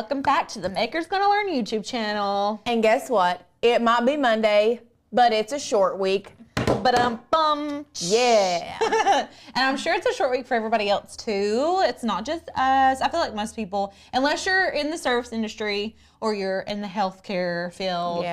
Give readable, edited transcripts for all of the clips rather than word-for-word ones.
welcome back to the Maker's Gonna Learn YouTube channel. And guess what? It might be Monday, but it's a short week. Ba-dum-bum. Yeah. And I'm sure it's a short week for everybody else too. It's not just us. I feel like most people, unless you're in the service industry or you're in the healthcare field,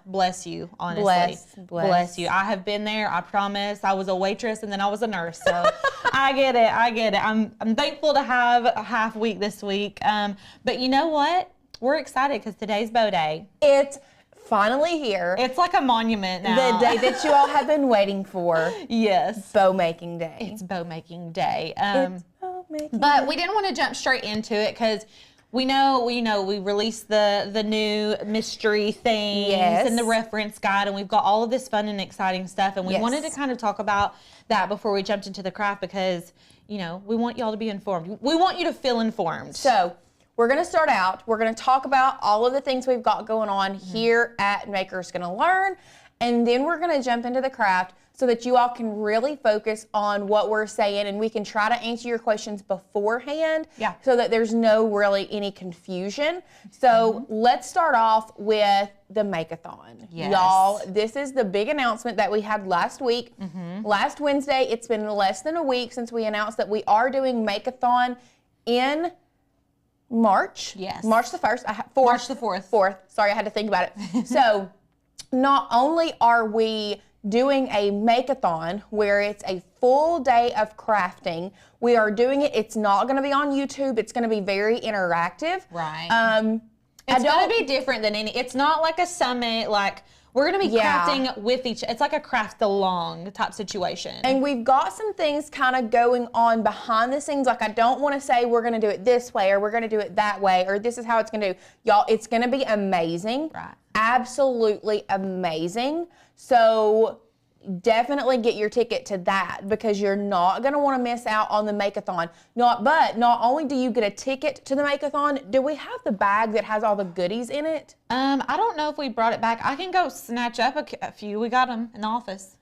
bless you, honestly. Bless you. I have been there, I promise. I was a waitress and then I was a nurse, so I get it. I'm thankful to have a half week this week. But you know what? We're excited because today's bow day. It's finally here. It's like a monument now. The day that you all have been waiting for. Yes. Bow making day. It's bow making day. It's bow making but day. we didn't want to jump straight into it because we released the new mystery things and the reference guide, and we've got all of this fun and exciting stuff, and we wanted to kind of talk about that before we jumped into the craft because, you know, we want y'all to be informed. We want you to feel informed. So we're going to start out. We're going to talk about all of the things we've got going on here at Maker's Gonna Learn, and then we're going to jump into the craft so that you all can really focus on what we're saying, and we can try to answer your questions beforehand so that there's no really any confusion. So let's start off with the Makeathon. Yes. Y'all, this is the big announcement that we had last week. Last Wednesday, it's been less than a week since we announced that we are doing Makeathon in March. Yes. March the 1st. March the 4th. 4th. Sorry, I had to think about it. So not only are we doing a Makeathon where it's a full day of crafting, we are doing it. It's not going to be on YouTube. It's going to be very interactive. Right. It's going to be different than it's not like a summit, like we're going to be crafting with it's like a craft along type situation. And we've got some things kind of going on behind the scenes. Like I don't want to say we're going to do it this way or we're going to do it that way or this is how it's going to do. Y'all, it's going to be amazing. Right. Absolutely amazing. So definitely get your ticket to that because you're not going to want to miss out on the Makeathon. But not only do you get a ticket to the Makeathon, do we have the bag that has all the goodies in it? I don't know if we brought it back. I can go snatch up a few. We got them in the office.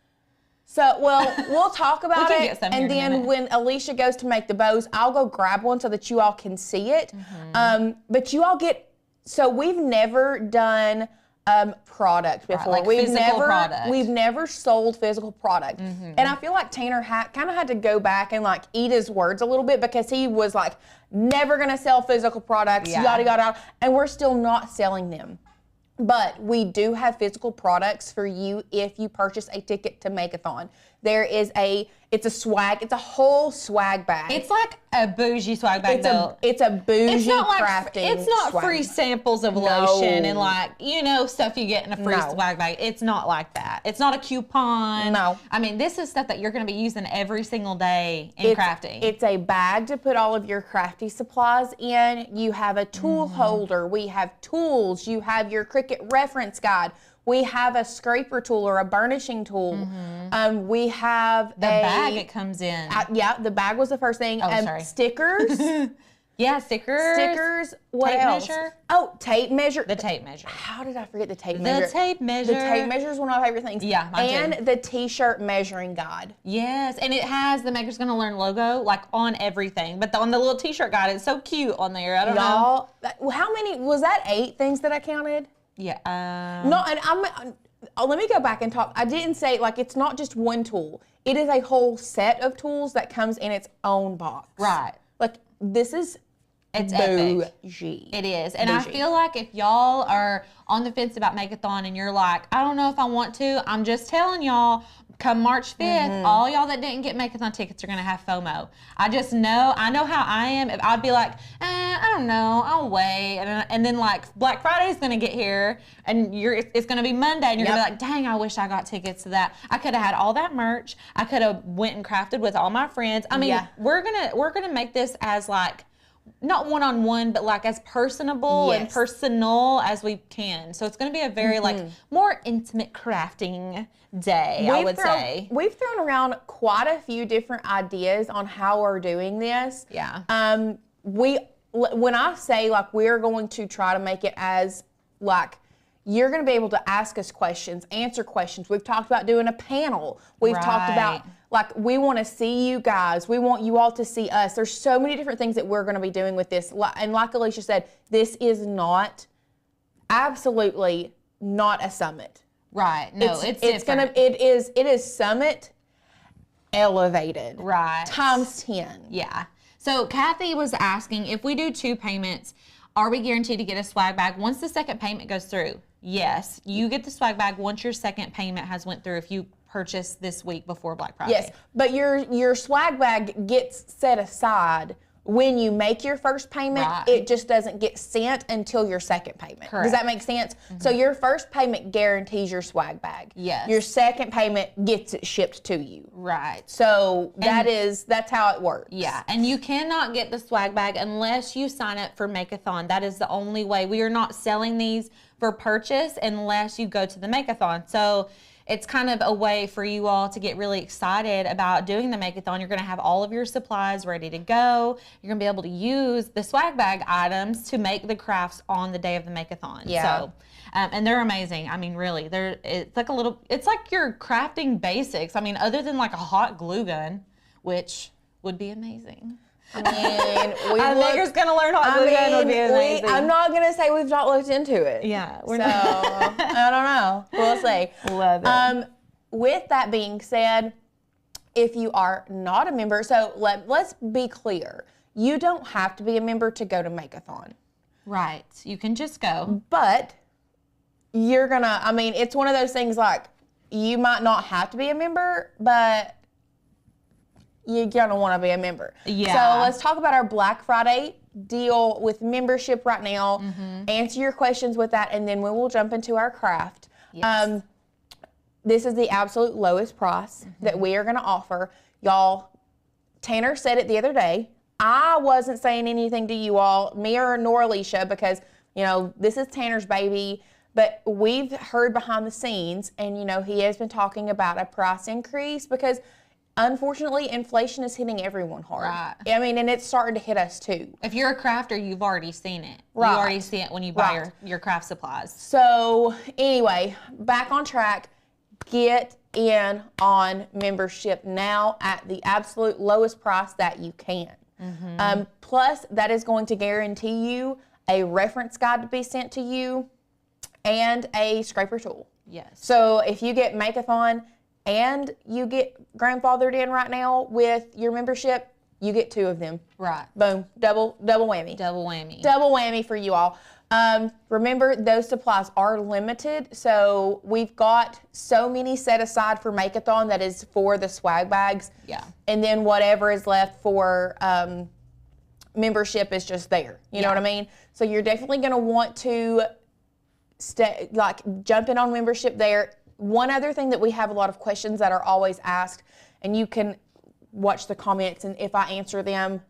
So, well, we'll talk about We can it, get some and here in a then minute. when Alicia goes to make the bows, I'll go grab one so that you all can see it. But you all so we've never done product before. Right, like We've never sold physical product. And I feel like Tanner kind of had to go back and like eat his words a little bit because he was like, never gonna sell physical products, yada, yada, yada, and we're still not selling them. But we do have physical products for you if you purchase a ticket to Makeathon. There is it's a whole swag bag. It's like a bougie swag bag though. It's a bougie it's not crafting It's not swag free bag. samples of lotion and like, stuff you get in a free swag bag. It's not like that. It's not a coupon. No. I mean, this is stuff that you're going to be using every single day in crafting. It's a bag to put all of your crafty supplies in. You have a tool holder. We have tools. You have your Cricut reference guide. We have a scraper tool or a burnishing tool. We have the bag it comes in. The bag was the first thing. Oh, sorry. Stickers. Stickers. Stickers. What tape else? Measure. Oh, tape measure. The tape measure. How did I forget the tape measure? The tape measure. The tape measure is one of my favorite things. Yeah, mine too. And the t-shirt measuring guide. Yes, and it has the Maker's Gonna Learn logo like on everything, but on the little t-shirt guide, it's so cute on there. I don't know. How many, was that 8 things that I counted? Yeah. No, and let me go back and talk. I didn't say, like, it's not just one tool. It is a whole set of tools that comes in its own box. Right. Like, this is It's bougie. It is. And Bougie. I feel like if y'all are on the fence about Makeathon and you're like, I don't know if I want to, I'm just telling y'all, come March 5th, all y'all that didn't get Makeathon tickets are going to have FOMO. I know how I am. If I'd be like, I don't know, I'll wait. And then like Black Friday is going to get here and it's going to be Monday and you're going to be like, dang, I wish I got tickets to that. I could have had all that merch. I could have went and crafted with all my friends. I mean, we're going to make this as like, not one-on-one, but like as personable and personal as we can. So it's going to be a very like more intimate crafting day, I would say. We've thrown around quite a few different ideas on how we're doing this. Yeah. When I say like we're going to try to make it as like you're going to be able to ask us questions, answer questions. We've talked about doing a panel. We've talked about Like, we want to see you guys. We want you all to see us. There's so many different things that we're going to be doing with this. And like Alicia said, this is not, absolutely not a summit. Right. No, it's different. It is summit elevated. Right. Times 10. Yeah. So Kathy was asking, if we do 2 payments, are we guaranteed to get a swag bag once the second payment goes through? Yes, you get the swag bag once your second payment has went through if you purchase this week before Black Friday. Yes, but your swag bag gets set aside when you make your first payment. Right. It just doesn't get sent until your second payment. Correct. Does that make sense? So your first payment guarantees your swag bag. Yes. Your second payment gets it shipped to you. Right. So that's how it works. Yeah, and you cannot get the swag bag unless you sign up for Makeathon. That is the only way. We are not selling these for purchase unless you go to the Makeathon. So it's kind of a way for you all to get really excited about doing the Makeathon. You're going to have all of your supplies ready to go. You're going to be able to use the swag bag items to make the crafts on the day of the Makeathon. Yeah. So, and they're amazing. I mean, really, it's like you're crafting basics. I mean, other than like a hot glue gun, which would be amazing. I mean, Maker's going to learn hot glue gun would be amazing. I'm not going to say we've not looked into it. Yeah, I don't know. We'll see. Love it. With that being said, if you are not a member, so let's be clear. You don't have to be a member to go to Makeathon. Right. You can just go. But you're going to, I mean, it's one of those things like you might not have to be a member, but you're going to want to be a member. Yeah. So let's talk about our Black Friday deal with membership right now. Answer your questions with that, and then we will jump into our craft. Yes. This is the absolute lowest price that we are going to offer. Y'all, Tanner said it the other day. I wasn't saying anything to you all, nor Alicia, because, this is Tanner's baby. But we've heard behind the scenes, and, he has been talking about a price increase because, unfortunately, inflation is hitting everyone hard. Right. I mean, and it's starting to hit us too. If you're a crafter, you've already seen it. Right. You already see it when you buy your craft supplies. So anyway, back on track. Get in on membership now at the absolute lowest price that you can. Plus, that is going to guarantee you a reference guide to be sent to you and a scraper tool. Yes. So if you get Makeathon and you get grandfathered in right now with your membership, you get 2 of them. Right. Boom. Double whammy. Double whammy. Double whammy for you all. Remember, those supplies are limited, so we've got so many set aside for Makeathon that is for the swag bags. Yeah. And then whatever is left for membership is just there. You know what I mean? So you're definitely going to want to jump in on membership there. One other thing that we have a lot of questions that are always asked, and you can watch the comments, and if I answer them,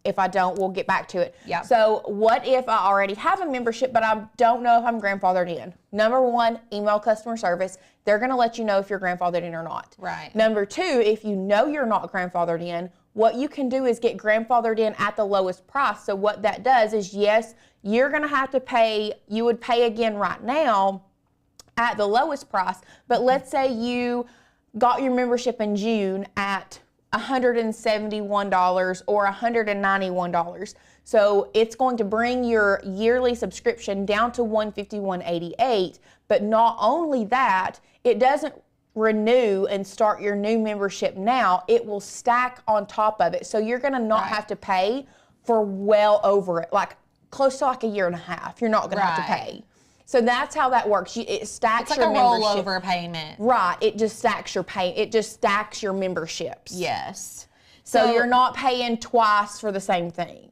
if I don't, we'll get back to it. Yeah. So what if I already have a membership, but I don't know if I'm grandfathered in? Number 1, email customer service. They're going to let you know if you're grandfathered in or not. Right. Number 2, if you know you're not grandfathered in, what you can do is get grandfathered in at the lowest price. So what that does is, yes, you're going to have to pay, you would pay again right now at the lowest price, but let's say you got your membership in June at $171 or $191. So it's going to bring your yearly subscription down to $151.88. But not only that, it doesn't renew and start your new membership now. It will stack on top of it. So you're going to not have to pay for well over it, like close to like a year and a half. You're not going to have to pay. So that's how that works. It stacks your membership. It's like a rollover payment. Right. It just stacks your it just stacks your memberships. Yes. So you're not paying twice for the same thing.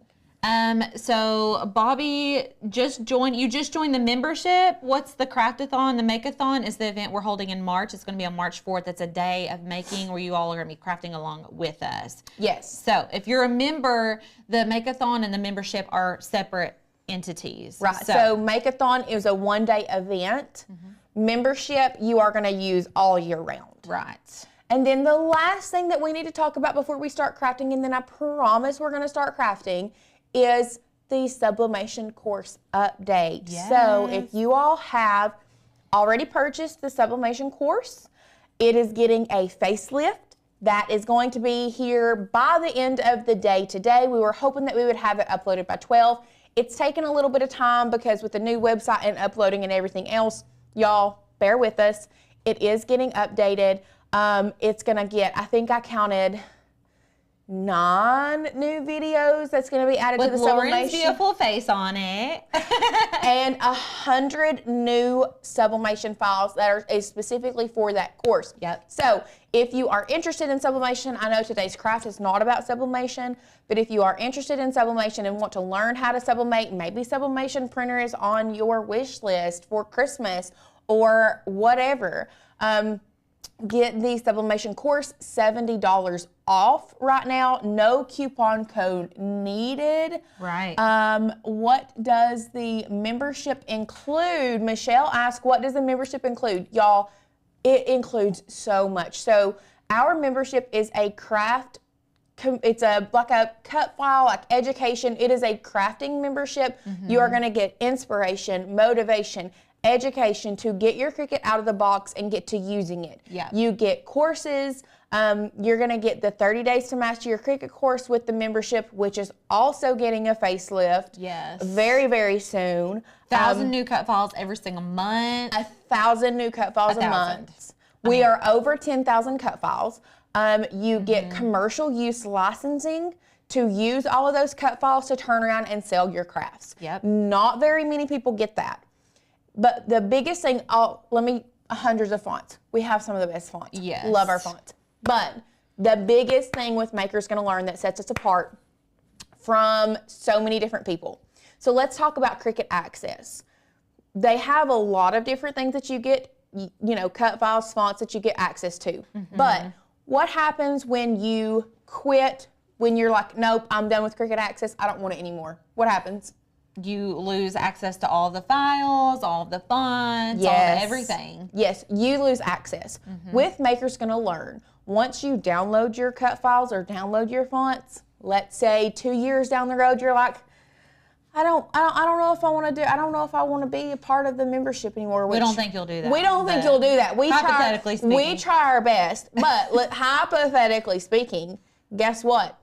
So Bobby you just joined the membership. What's the Craftathon? The Makeathon is the event we're holding in March. It's going to be on March 4th. It's a day of making where you all are going to be crafting along with us. Yes. So if you're a member, the Makeathon and the membership are separate entities. Right. So Makeathon is a one-day event. Membership, you are going to use all year round. Right. And then the last thing that we need to talk about before we start crafting, and then I promise we're going to start crafting, is the sublimation course update. Yes. So if you all have already purchased the sublimation course, it is getting a facelift That is going to be here by the end of the day today. We were hoping that we would have it uploaded by 12. It's taken a little bit of time because with the new website and uploading and everything else, y'all bear with us. It is getting updated. It's gonna get, I think I counted 9 new videos that's going to be added to the Lauren's sublimation. beautiful face on it. And 100 new sublimation files that are specifically for that course. Yep. So if you are interested in sublimation, I know today's craft is not about sublimation, but if you are interested in sublimation and want to learn how to sublimate, maybe sublimation printer is on your wish list for Christmas or whatever. Get the sublimation course, $70 off right now. No coupon code needed. Right. What does the membership include? Michelle asked, what does the membership include? Y'all, it includes so much. So our membership is a craft, it's like a cut file, like education. It is a crafting membership. Mm-hmm. You are going to get inspiration, motivation, education to get your Cricut out of the box and get to using it. Yeah. You get courses. You're going to get the 30 days to master your Cricut course with the membership, which is also getting a facelift. Yes. Very, very soon. 1,000 new cut files every single month. 1,000 new cut files a month. We are over 10,000 cut files. You get commercial use licensing to use all of those cut files to turn around and sell your crafts. Yep. Not very many people get that. But the biggest thing, hundreds of fonts. We have some of the best fonts. Yes. Love our fonts. But the biggest thing with Maker's Gonna Learn that sets us apart from so many different people. So let's talk about Cricut Access. They have a lot of different things that you get, cut files, fonts that you get access to. Mm-hmm. But what happens when you quit, when you're like, nope, I'm done with Cricut Access, I don't want it anymore? What happens? You lose access to all the files, all the fonts, all the everything. Yes, you lose access. Mm-hmm. With Maker's Gonna Learn, once you download your cut files or download your fonts, let's say 2 years down the road, you're like, I don't know if I want to be a part of the membership anymore. We don't think you'll do that. We don't think you'll do that. Hypothetically speaking. We try our best, but hypothetically speaking, guess what?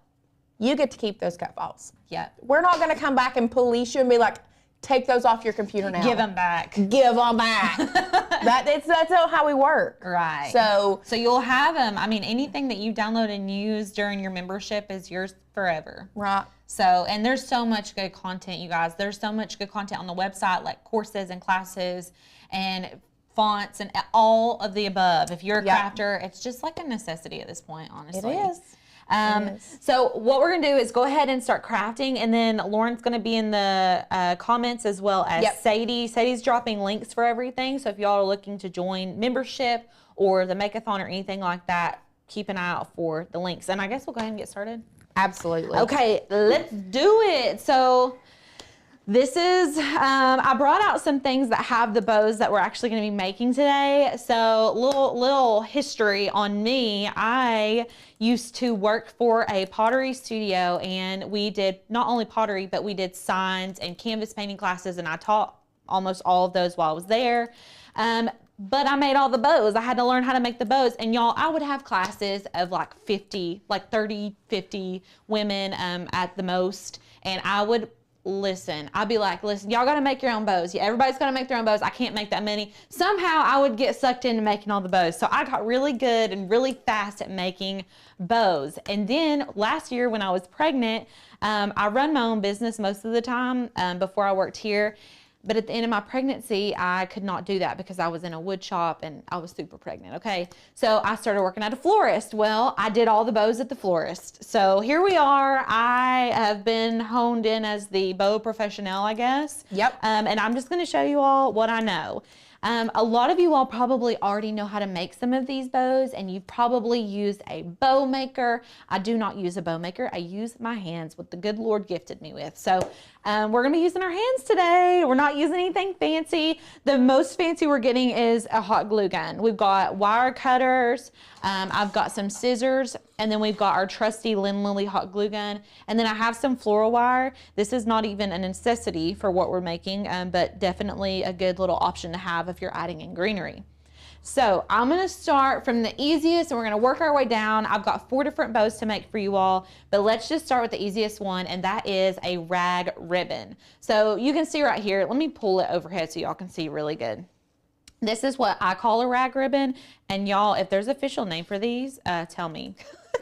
You get to keep those cut files. Yeah. We're not going to come back and police you and be like, take those off your computer now. Give them back. Give them back. That's how we work. Right. So you'll have them. I mean, anything that you download and use during your membership is yours forever. Right. So, and there's so much good content, you guys. There's so much good content on the website, like courses and classes and fonts and all of the above. If you're a crafter, it's just like a necessity at this point, honestly. It is. So what we're gonna do is go ahead and start crafting, and then Lauren's gonna be in the comments as well as Sadie. Sadie's dropping links for everything, so if y'all are looking to join membership or the Makeathon or anything like that, keep an eye out for the links. And I guess we'll go ahead and get started. Absolutely. Okay, let's do it. So this is, I brought out some things that have the bows that we're actually going to be making today. So little history on me. I used to work for a pottery studio, and we did not only pottery, but we did signs and canvas painting classes, and I taught almost all of those while I was there. But I made all the bows. I had to learn how to make the bows. And y'all, I would have classes of like 30, 50 women at the most. And I would I'd be like, listen, y'all got to make your own bows. Yeah, everybody's got to make their own bows. I can't make that many. Somehow I would get sucked into making all the bows. So I got really good and really fast at making bows. And then last year when I was pregnant, I run my own business most of the time before I worked here. But at the end of my pregnancy, I could not do that because I was in a wood shop and I was super pregnant, okay? So I started working at a florist. Well, I did all the bows at the florist. So here we are. I have been honed in as the bow professional, I guess. Yep. And I'm just gonna show you all what I know. A lot of you all probably already know how to make some of these bows, and you've probably used a bow maker. I do not use a bow maker. I use my hands, what the good Lord gifted me with. So we're gonna be using our hands today. We're not using anything fancy. The most fancy we're getting is a hot glue gun. We've got wire cutters. I've got some scissors, and then we've got our trusty Lynn Lily hot glue gun. And then I have some floral wire. This is not even a necessity for what we're making, but definitely a good little option to have if you're adding in greenery. So I'm gonna start from the easiest and we're gonna work our way down. I've got 4 different bows to make for you all, but let's just start with the easiest one, and that is a rag ribbon. So you can see right here, let me pull it overhead so y'all can see really good. This is what I call a rag ribbon, and y'all, if there's an official name for these, tell me.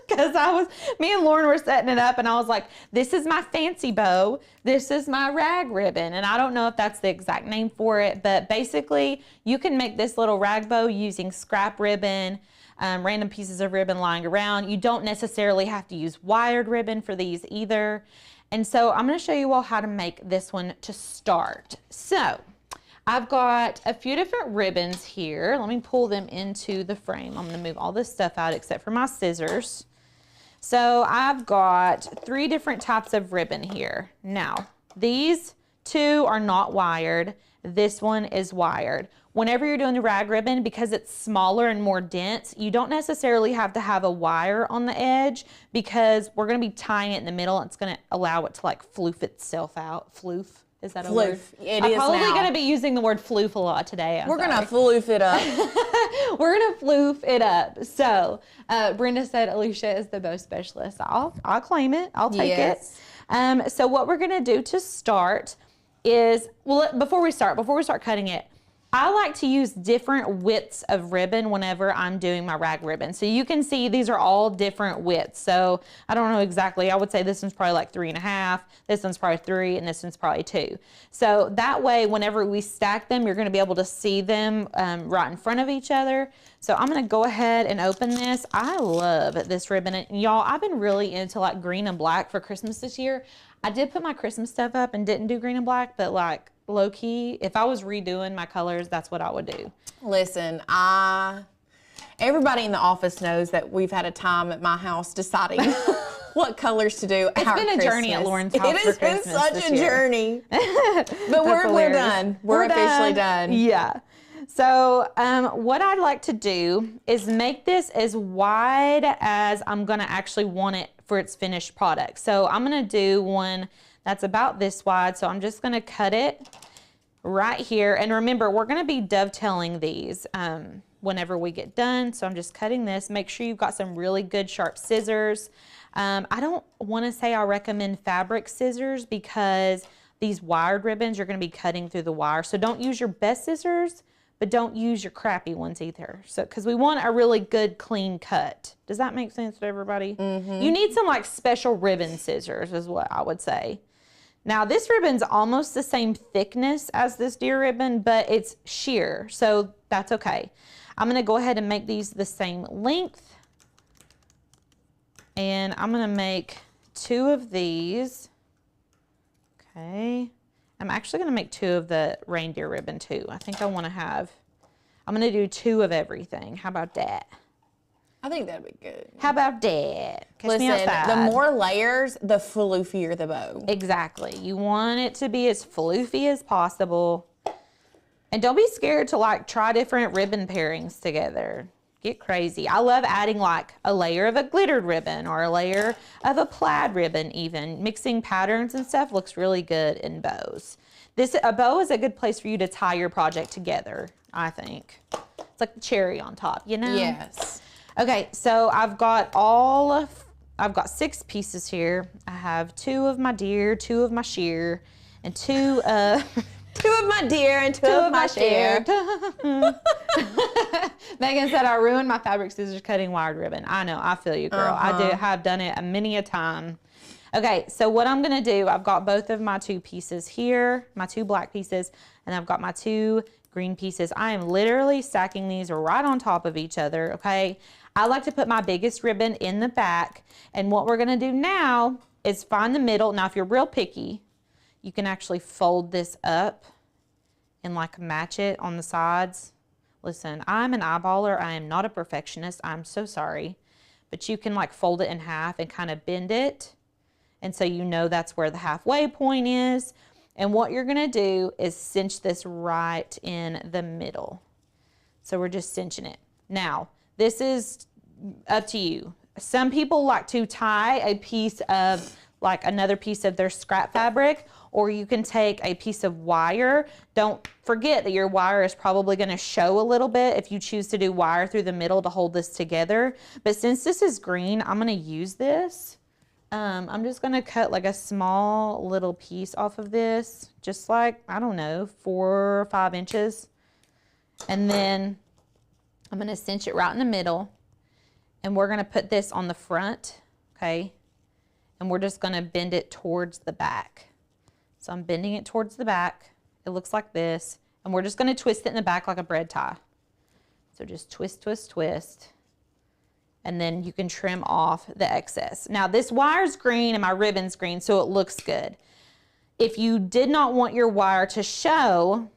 Because me and Lauren were setting it up and I was like, this is my fancy bow, this is my rag ribbon. And I don't know if that's the exact name for it, but basically you can make this little rag bow using scrap ribbon, random pieces of ribbon lying around. You don't necessarily have to use wired ribbon for these either. And so I'm gonna show you all how to make this one to start. So I've got a few different ribbons here. Let me pull them into the frame. I'm gonna move all this stuff out except for my scissors. So I've got 3 different types of ribbon here. Now, these 2 are not wired. This one is wired. Whenever you're doing the rag ribbon, because it's smaller and more dense, you don't necessarily have to have a wire on the edge because we're gonna be tying it in the middle. It's gonna allow it to like floof itself out. Floof? Is that a word? I'm probably going to be using the word floof a lot today. We're going to floof it up. We're going to floof it up. So Brenda said Alicia is the bow specialist. I'll claim it. I'll take it. So what we're going to do to start is, well, before we start cutting it, I like to use different widths of ribbon whenever I'm doing my rag ribbon. So you can see these are all different widths. So I don't know exactly. I would say this one's probably like 3.5. This one's probably 3, and this one's probably 2. So that way, whenever we stack them, you're going to be able to see them right in front of each other. So I'm going to go ahead and open this. I love this ribbon. And y'all, I've been really into like green and black for Christmas this year. I did put my Christmas stuff up and didn't do green and black, but like, low key, if I was redoing my colors, that's what I would do. Listen, everybody in the office knows that we've had a time at my house deciding what colors to do. It's been a journey at Lauren's house. It has been such a journey. But we're done. We're officially done. Yeah. So what I'd like to do is make this as wide as I'm gonna actually want it for its finished product. So I'm gonna do one that's about this wide. So I'm just gonna cut it right here. And remember, we're gonna be dovetailing these whenever we get done. So I'm just cutting this. Make sure you've got some really good sharp scissors. I don't wanna say I recommend fabric scissors because these wired ribbons, you're gonna be cutting through the wire. So don't use your best scissors, but don't use your crappy ones either. So, because we want a really good clean cut. Does that make sense to everybody? Mm-hmm. You need some like special ribbon scissors is what I would say. Now this ribbon's almost the same thickness as this deer ribbon, but it's sheer, so that's okay. I'm gonna go ahead and make these the same length. And I'm gonna make 2 of these. Okay. I'm actually gonna make 2 of the reindeer ribbon too. I think I'm gonna do 2 of everything. How about that? I think that'd be good. How about that? Listen, the more layers, the floofier the bow. Exactly. You want it to be as floofy as possible. And don't be scared to like try different ribbon pairings together. Get crazy. I love adding like a layer of a glittered ribbon or a layer of a plaid ribbon even. Mixing patterns and stuff looks really good in bows. A bow is a good place for you to tie your project together, I think. It's like the cherry on top, you know? Yes. Okay, so I've got 6 pieces here. I have 2 of my deer, 2 of my sheer, and 2 2 of my deer and 2 of my sheer. Megan said I ruined my fabric scissors cutting wired ribbon. I know, I feel you, girl. I have done it many a time. Okay, so what I'm gonna do, I've got both of my 2 pieces here, my 2 black pieces, and I've got my 2 green pieces. I am literally stacking these right on top of each other, okay? I like to put my biggest ribbon in the back, and what we're gonna do now is find the middle. Now, if you're real picky, you can actually fold this up and like match it on the sides. Listen, I'm an eyeballer. I am not a perfectionist. I'm so sorry. But you can like fold it in half and kind of bend it. And so you know that's where the halfway point is. And what you're gonna do is cinch this right in the middle. So we're just cinching it. Now, this is up to you. Some people like to tie a piece of like another piece of their scrap fabric, or you can take a piece of wire. Don't forget that your wire is probably going to show a little bit if you choose to do wire through the middle to hold this together. But since this is green, I'm going to use this. I'm just going to cut like a small little piece off of this, just like, I don't know, 4 or 5 inches. And then I'm going to cinch it right in the middle, and we're going to put this on the front, okay? And we're just going to bend it towards the back. So I'm bending it towards the back. It looks like this, and we're just going to twist it in the back like a bread tie. So just twist, twist, twist. And then you can trim off the excess. Now this wire's green and my ribbon's green, so it looks good. If you did not want your wire to show,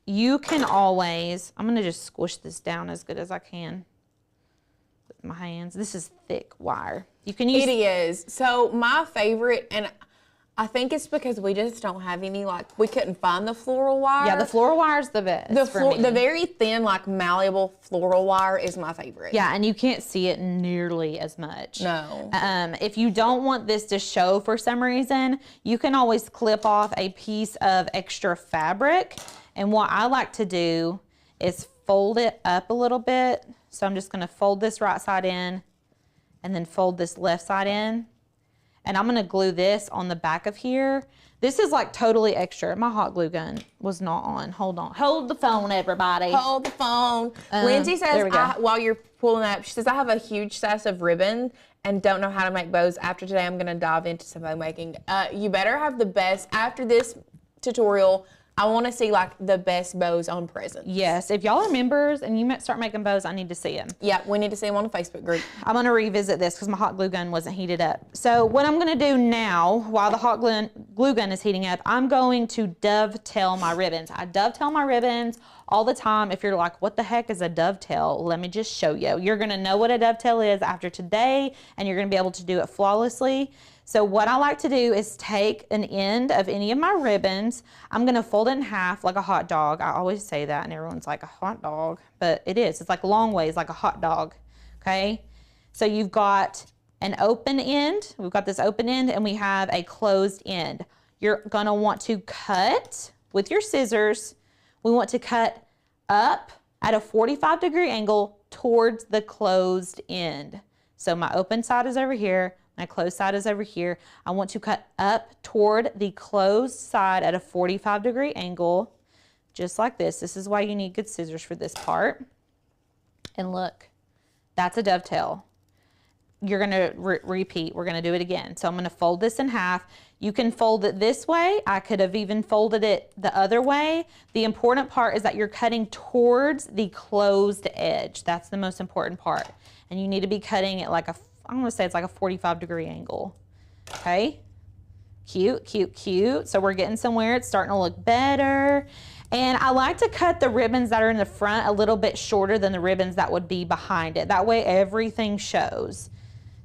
you can always, I'm gonna just squish this down as good as I can with my hands. This is thick wire. You can use— It is. So my favorite, and I think it's because we just don't have any, like, we couldn't find the floral wire. Yeah, the floral wire is the best The very thin, like, malleable floral wire is my favorite. Yeah, and you can't see it nearly as much. No. If you don't want this to show for some reason, you can always clip off a piece of extra fabric. And what I like to do is fold it up a little bit. So I'm just going to fold this right side in and then fold this left side in. And I'm going to glue this on the back of here. This is like totally extra. My hot glue gun was not on. Hold on. Hold the phone, everybody. Hold the phone. Lindsay says, while you're pulling up, she says, I have a huge stash of ribbon and don't know how to make bows. After today, I'm going to dive into some bow making. You better have the best. After this tutorial, I want to see like the best bows on presents. Yes, if y'all are members and you start making bows, I need to see them. Yeah, we need to see them on the Facebook group. I'm going to revisit this because my hot glue gun wasn't heated up. So what I'm going to do now, while the hot glue gun is heating up, I'm going to dovetail my ribbons. I dovetail my ribbons all the time. If you're like, what the heck is a dovetail? Let me just show you. You're going to know what a dovetail is after today, and you're going to be able to do it flawlessly. So what I like to do is take an end of any of my ribbons. I'm going to fold it in half like a hot dog. I always say that, and everyone's like, a hot dog? But it is. It's like long ways, like a hot dog, okay? So you've got an open end. We've got this open end, and we have a closed end. You're going to want to cut with your scissors. We want to cut up at a 45-degree angle towards the closed end. So my open side is over here. My closed side is over here. I want to cut up toward the closed side at a 45-degree angle, just like this. This is why you need good scissors for this part. And look, that's a dovetail. You're gonna repeat. We're gonna do it again. So I'm gonna fold this in half. You can fold it this way. I could have even folded it the other way. The important part is that you're cutting towards the closed edge. That's the most important part. And you need to be cutting it like I'm gonna say it's like a 45-degree angle, okay? Cute, cute, cute. So we're getting somewhere. It's starting to look better. And I like to cut the ribbons that are in the front a little bit shorter than the ribbons that would be behind it. That way everything shows.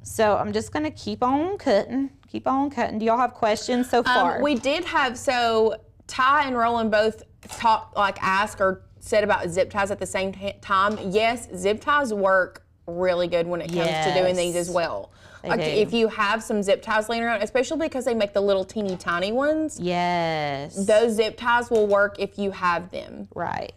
So I'm just gonna keep on cutting, keep on cutting. Do y'all have questions so far? We did have, so Ty and Roland both asked or said about zip ties at the same time. Yes, zip ties work really good when it comes to doing these as well. Like if you have some zip ties laying around, especially because they make the little teeny tiny ones. Yes. Those zip ties will work if you have them. Right.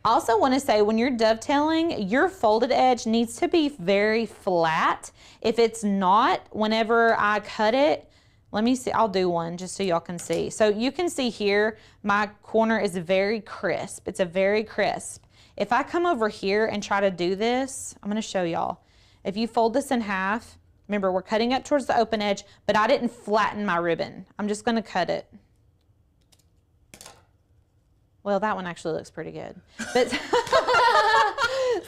I also want to say when you're dovetailing, your folded edge needs to be very flat. If it's not, whenever I cut it, let me see, I'll do one just so y'all can see. So you can see here, my corner is very crisp. It's a very crisp. If I come over here and try to do this, I'm going to show y'all. If you fold this in half, remember we're cutting up towards the open edge, but I didn't flatten my ribbon. I'm just going to cut it. Well, that one actually looks pretty good. But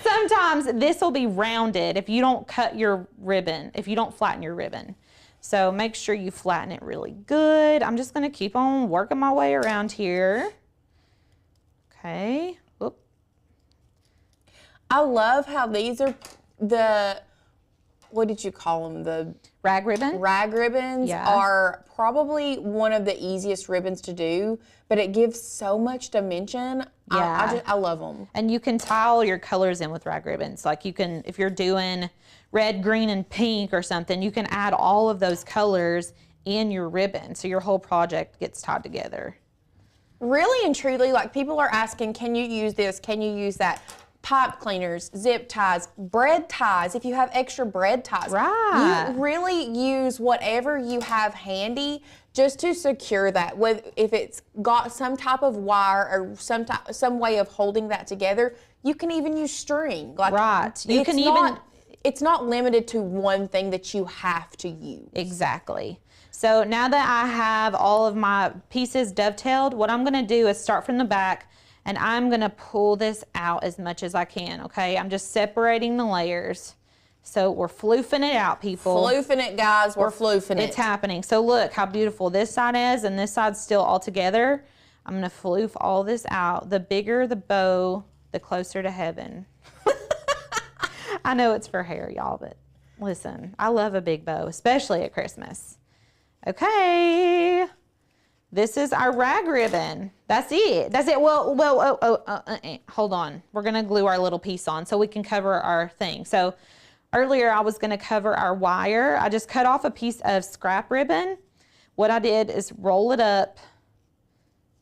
sometimes this will be rounded if you don't cut your ribbon, if you don't flatten your ribbon. So make sure you flatten it really good. I'm just going to keep on working my way around here. Okay. Whoop. I love how these are the, what did you call them? The rag ribbon? Rag ribbons are probably one of the easiest ribbons to do, but it gives so much dimension. Yeah. I love them. And you can tile your colors in with rag ribbons. Like you can, if you're doing red, green, and pink or something, you can add all of those colors in your ribbon, so your whole project gets tied together. Really and truly, like people are asking, can you use this? Can you use that? Pipe cleaners, zip ties, bread ties, if you have extra bread ties. Right. You really use whatever you have handy just to secure that. If it's got some type of wire or some way of holding that together, you can even use string. Like, right. It's not limited to one thing that you have to use. Exactly. So now that I have all of my pieces dovetailed, what I'm going to do is start from the back, and I'm going to pull this out as much as I can, okay? I'm just separating the layers. So we're floofing it out, people. Floofing it, guys. We're floofing it. It's happening. So look how beautiful this side is, and this side's still all together. I'm going to floof all this out. The bigger the bow, the closer to heaven. I know it's for hair, y'all, but listen, I love a big bow, especially at Christmas. Okay. This is our rag ribbon. That's it. That's it. Hold on. We're going to glue our little piece on so we can cover our thing. So earlier I was going to cover our wire. I just cut off a piece of scrap ribbon. What I did is roll it up.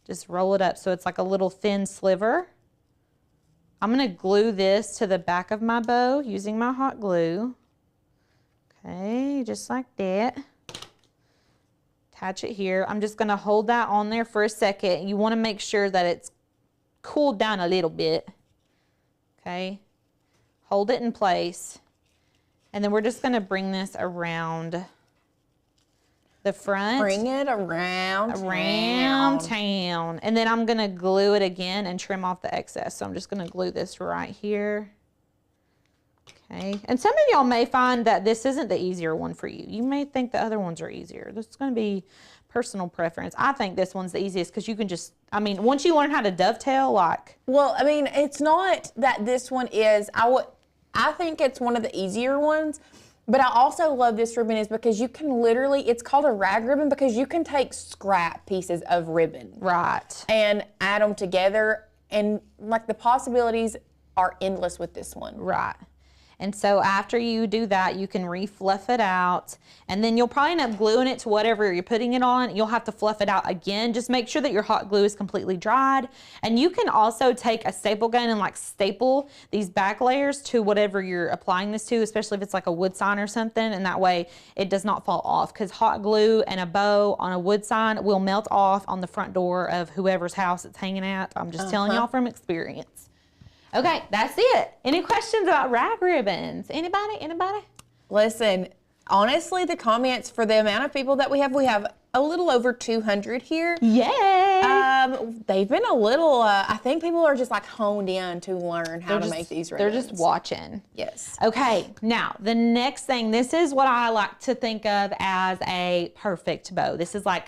Just roll it up so it's like a little thin sliver. I'm going to glue this to the back of my bow using my hot glue. Okay, just like that. Attach it here. I'm just going to hold that on there for a second. You want to make sure that it's cooled down a little bit. Okay. Hold it in place. And then we're just going to bring this around the front. Bring it around town. And then I'm going to glue it again and trim off the excess. So I'm just going to glue this right here. Okay. And some of y'all may find that this isn't the easier one for you. You may think the other ones are easier. This is going to be personal preference. I think this one's the easiest because you can just, I mean, once you learn how to dovetail, like. Well, I mean, it's not that this one is, I think it's one of the easier ones, but I also love this ribbon is because you can literally, it's called a rag ribbon because you can take scrap pieces of ribbon. Right. And add them together, and like the possibilities are endless with this one. Right. And so after you do that, you can re-fluff it out, and then you'll probably end up gluing it to whatever you're putting it on. You'll have to fluff it out again. Just make sure that your hot glue is completely dried. And you can also take a staple gun and like staple these back layers to whatever you're applying this to, especially if it's like a wood sign or something, and that way it does not fall off, because hot glue and a bow on a wood sign will melt off on the front door of whoever's house it's hanging at. I'm just telling y'all from experience. Okay, that's it. Any questions about rag ribbons? Anybody? Listen, honestly, the comments for the amount of people that we have a little over 200 here. Yay! They've been a little, I think people are just like honed in to learn how to make these ribbons. They're just watching. Yes. Okay, now the next thing, this is what I like to think of as a perfect bow. This is like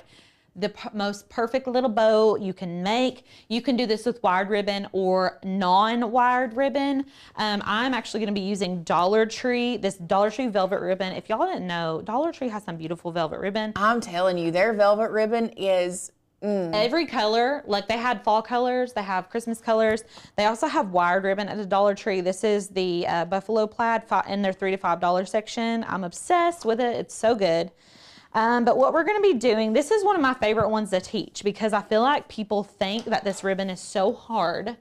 the most perfect little bow you can make. You can do this with wired ribbon or non-wired ribbon. I'm actually going to be using Dollar Tree, this Dollar Tree velvet ribbon. If y'all didn't know, Dollar Tree has some beautiful velvet ribbon. I'm telling you, their velvet ribbon is every color. Like they had fall colors, they have Christmas colors. They also have wired ribbon at the Dollar Tree. This is the buffalo plaid in their $3 to $5 section. I'm obsessed with it. It's so good. But what we're going to be doing, this is one of my favorite ones to teach because I feel like people think that this ribbon is so hard,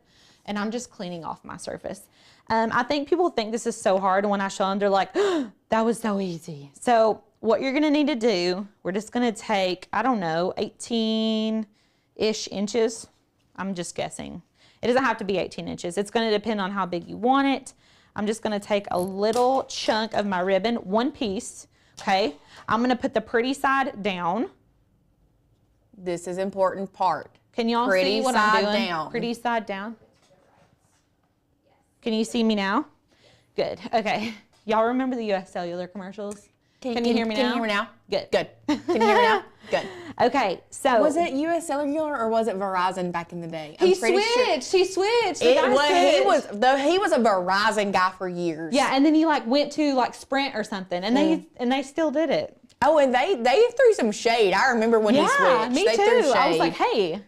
and I'm just cleaning off my surface. I think people think this is so hard, and when I show them, they're like, oh, that was so easy. So what you're going to need to do, we're just going to take, I don't know, 18-ish inches. I'm just guessing. It doesn't have to be 18 inches. It's going to depend on how big you want it. I'm just going to take a little chunk of my ribbon, one piece. Okay, I'm going to put the pretty side down. This is important part. Can y'all see what I'm doing? Down. Pretty side down. Can you see me now? Good. Okay. Y'all remember the US Cellular commercials? Can you hear me now? Can you hear me now? Good. Good. Can you hear me now? Good. Okay, so. Was it US Cellular or was it Verizon back in the day? He switched. He switched. He was a Verizon guy for years. Yeah, and then he like went to like Sprint or something, and they still did it. Oh, and they threw some shade. I remember when he switched. Yeah, me too. I was like, hey.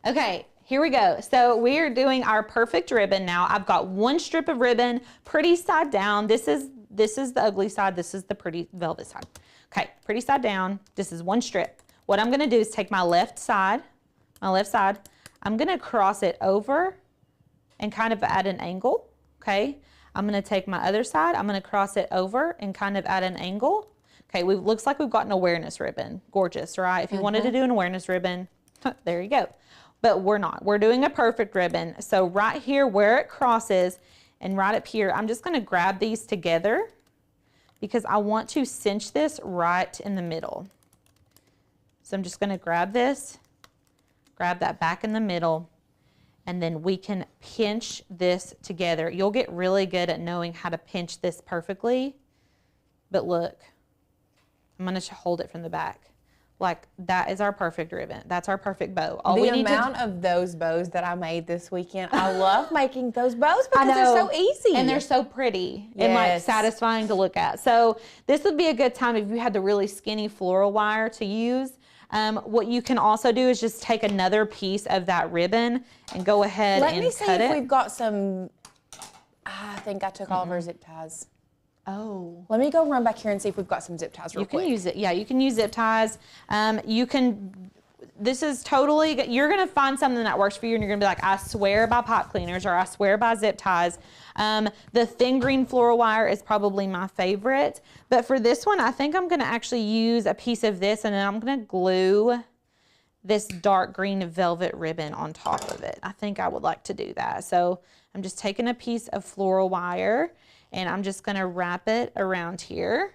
Okay, here we go. So we are doing our perfect ribbon now. I've got one strip of ribbon, pretty side down. This is the ugly side. This is the pretty velvet side. Okay, pretty side down. This is one strip. What I'm gonna do is take my left side, I'm gonna cross it over and kind of at an angle, okay? I'm gonna take my other side, I'm gonna cross it over and kind of at an angle. Okay, looks like we've got an awareness ribbon. Gorgeous, right? If you wanted to do an awareness ribbon, there you go. But we're not. We're doing a perfect ribbon. So right here where it crosses and right up here, I'm just gonna grab these together because I want to cinch this right in the middle. So I'm just gonna grab this, grab that back in the middle, and then we can pinch this together. You'll get really good at knowing how to pinch this perfectly. But look, I'm gonna hold it from the back. Like, that is our perfect ribbon. That's our perfect bow. The amount of those bows that I made this weekend, I love making those bows because they're so easy. And they're so pretty and like satisfying to look at. So this would be a good time if you had the really skinny floral wire to use. What you can also do is just take another piece of that ribbon and go ahead and cut it. Let me see if we've got some, I think I took all of our zip ties. Oh. Let me go run back here and see if we've got some zip ties real quick. You can use it. Yeah, you can use zip ties. This is totally, you're going to find something that works for you and you're going to be like, I swear by pipe cleaners or I swear by zip ties. The thin green floral wire is probably my favorite. But for this one, I think I'm going to actually use a piece of this and then I'm going to glue this dark green velvet ribbon on top of it. I think I would like to do that. So I'm just taking a piece of floral wire and I'm just gonna wrap it around here.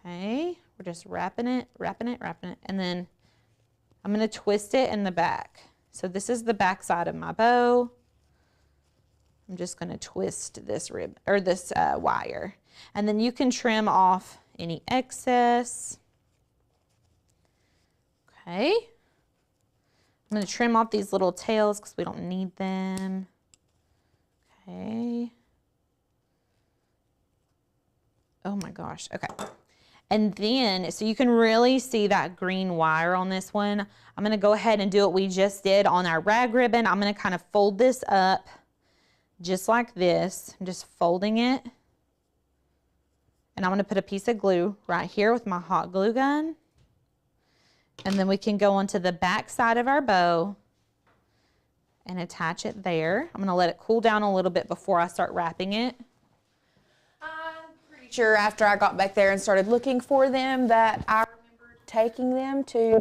Okay, we're just wrapping it, and then I'm gonna twist it in the back. So this is the back side of my bow. I'm just gonna twist this wire. And then you can trim off any excess. Okay. I'm gonna trim off these little tails because we don't need them. Okay. Oh my gosh, okay. And then, so you can really see that green wire on this one. I'm gonna go ahead and do what we just did on our rag ribbon. I'm gonna kind of fold this up just like this. I'm just folding it. And I'm gonna put a piece of glue right here with my hot glue gun. And then we can go onto the back side of our bow and attach it there. I'm gonna let it cool down a little bit before I start wrapping it. Sure, after I got back there and started looking for them, that I remembered taking them to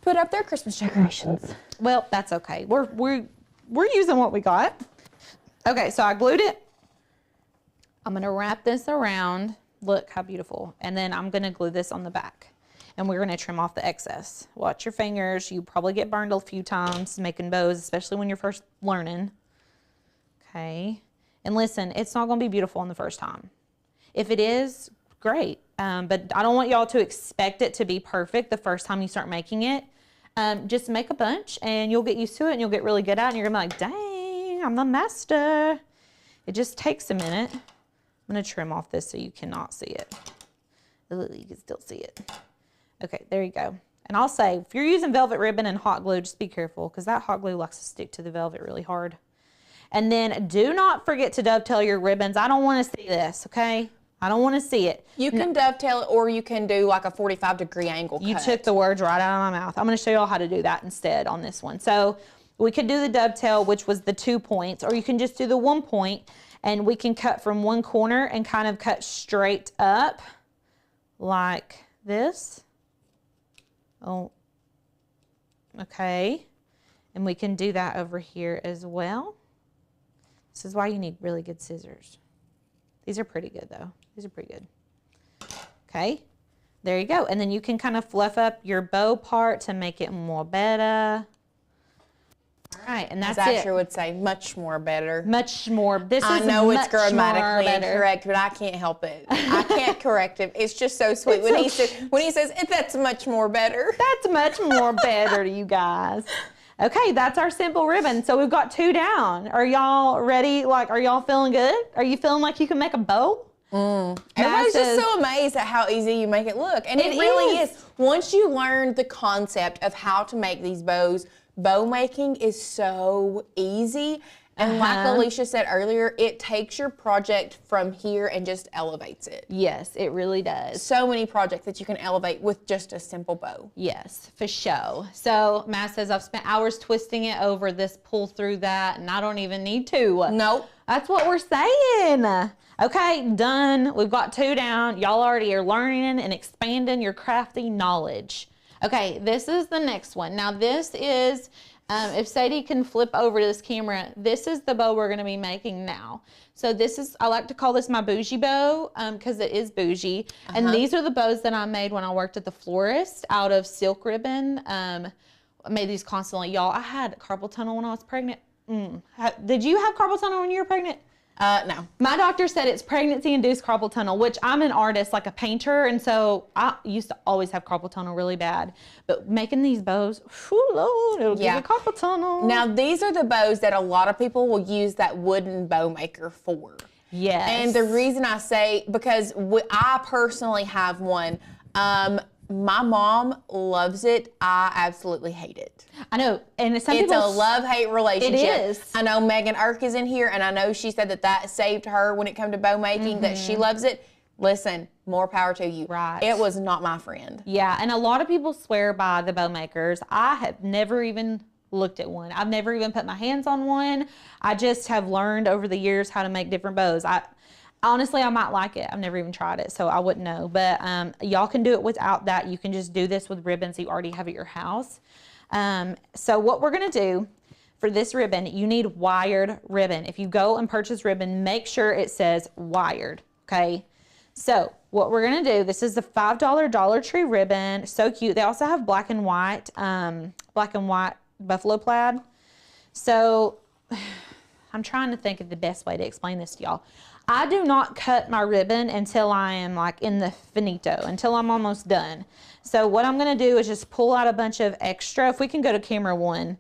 put up their Christmas decorations. Well, that's okay. We're using what we got. Okay, so I glued it. I'm gonna wrap this around. Look how beautiful. And then I'm gonna glue this on the back. And we're gonna trim off the excess. Watch your fingers. You probably get burned a few times making bows, especially when you're first learning. Okay. And listen, it's not gonna be beautiful on the first time. If it is, great. But I don't want y'all to expect it to be perfect the first time you start making it. Just make a bunch and you'll get used to it and you'll get really good at it and you're gonna be like, dang, I'm the master. It just takes a minute. I'm gonna trim off this so you cannot see it. Ooh, you can still see it. Okay, there you go. And I'll say, if you're using velvet ribbon and hot glue, just be careful because that hot glue likes to stick to the velvet really hard. And then do not forget to dovetail your ribbons. I don't want to see this, okay? I don't want to see it. You can dovetail it or you can do like a 45-degree angle cut. You took the words right out of my mouth. I'm going to show you all how to do that instead on this one. So we could do the dovetail, which was the 2 points, or you can just do the 1 point and we can cut from one corner and kind of cut straight up like this. Oh, okay. And we can do that over here as well. This is why you need really good scissors. These are pretty good though. These are pretty good. Okay, there you go. And then you can kind of fluff up your bow part to make it more better. All right, and that's it. As Asher would say, much more better. Much more. This I is know much it's grammatically more incorrect, but I can't help it. I can't correct him. It's just so sweet when he says that's much more better. That's much more better, you guys. Okay, that's our simple ribbon. So we've got 2 down. Are y'all ready? Like, are y'all feeling good? Are you feeling like you can make a bow? Everybody's just so amazed at how easy you make it look. And it really is. Once you learn the concept of how to make these bows, bow making is so easy. And like Alicia said earlier, it takes your project from here and just elevates it. Yes, it really does. So many projects that you can elevate with just a simple bow. Yes, for sure. So Matt says, I've spent hours twisting it over this, pull through that, and I don't even need to. Nope. That's what we're saying. Okay, done. We've got 2 down. Y'all already are learning and expanding your crafting knowledge. Okay, this is the next one. Now this is, if Sadie can flip over to this camera, this is the bow we're gonna be making now. So this is, I like to call this my Bougie bow because it is bougie. And these are the bows that I made when I worked at the florist out of silk ribbon. I made these constantly. Y'all, I had carpal tunnel when I was pregnant. Did you have carpal tunnel when you were pregnant? No. My doctor said it's pregnancy-induced carpal tunnel, which I'm an artist, like a painter, and so I used to always have carpal tunnel really bad. But making these bows, whew, Lord, it'll give you carpal tunnel. Now, these are the bows that a lot of people will use that wooden bow maker for. Yes. And the reason I say, because I personally have one. My mom loves it. I absolutely hate it. I know, and it's a love-hate relationship. It is. I know Megan Irk is in here, and I know she said that saved her when it came to bow making, that she loves it. Listen, more power to you. Right. It was not my friend. Yeah, and a lot of people swear by the bow makers. I have never even looked at one. I've never even put my hands on one. I just have learned over the years how to make different bows. Honestly, I might like it. I've never even tried it, so I wouldn't know. But y'all can do it without that. You can just do this with ribbons you already have at your house. So what we're going to do for this ribbon, you need wired ribbon. If you go and purchase ribbon, make sure it says wired, okay? So what we're going to do, this is the $5 Dollar Tree ribbon. So cute. They also have black and white buffalo plaid. So I'm trying to think of the best way to explain this to y'all. I do not cut my ribbon until I am like in the finito, until I'm almost done. So what I'm gonna do is just pull out a bunch of extra. If we can go to camera 1,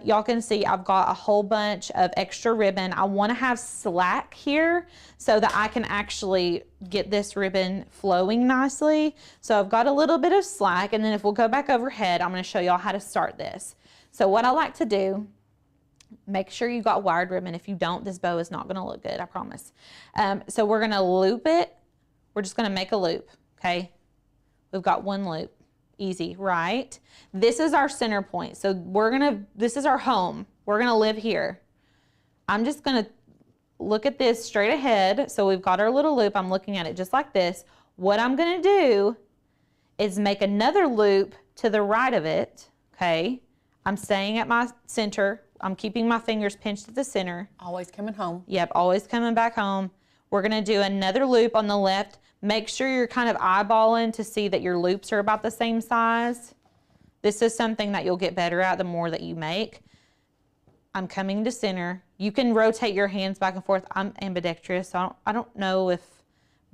y'all can see I've got a whole bunch of extra ribbon. I wanna have slack here so that I can actually get this ribbon flowing nicely. So I've got a little bit of slack, and then if we'll go back overhead, I'm gonna show y'all how to start this. So what I like to do, make sure you got wired ribbon. If you don't, this bow is not gonna look good, I promise. So we're gonna loop it. We're just gonna make a loop, okay? We've got 1 loop, easy, right? This is our center point. So this is our home. We're gonna live here. I'm just gonna look at this straight ahead. So we've got our little loop. I'm looking at it just like this. What I'm gonna do is make another loop to the right of it, okay? I'm staying at my center. I'm keeping my fingers pinched at the center. Always coming home. Yep, always coming back home. We're gonna do another loop on the left. Make sure you're kind of eyeballing to see that your loops are about the same size. This is something that you'll get better at the more that you make. I'm coming to center. You can rotate your hands back and forth. I'm ambidextrous, so I don't know if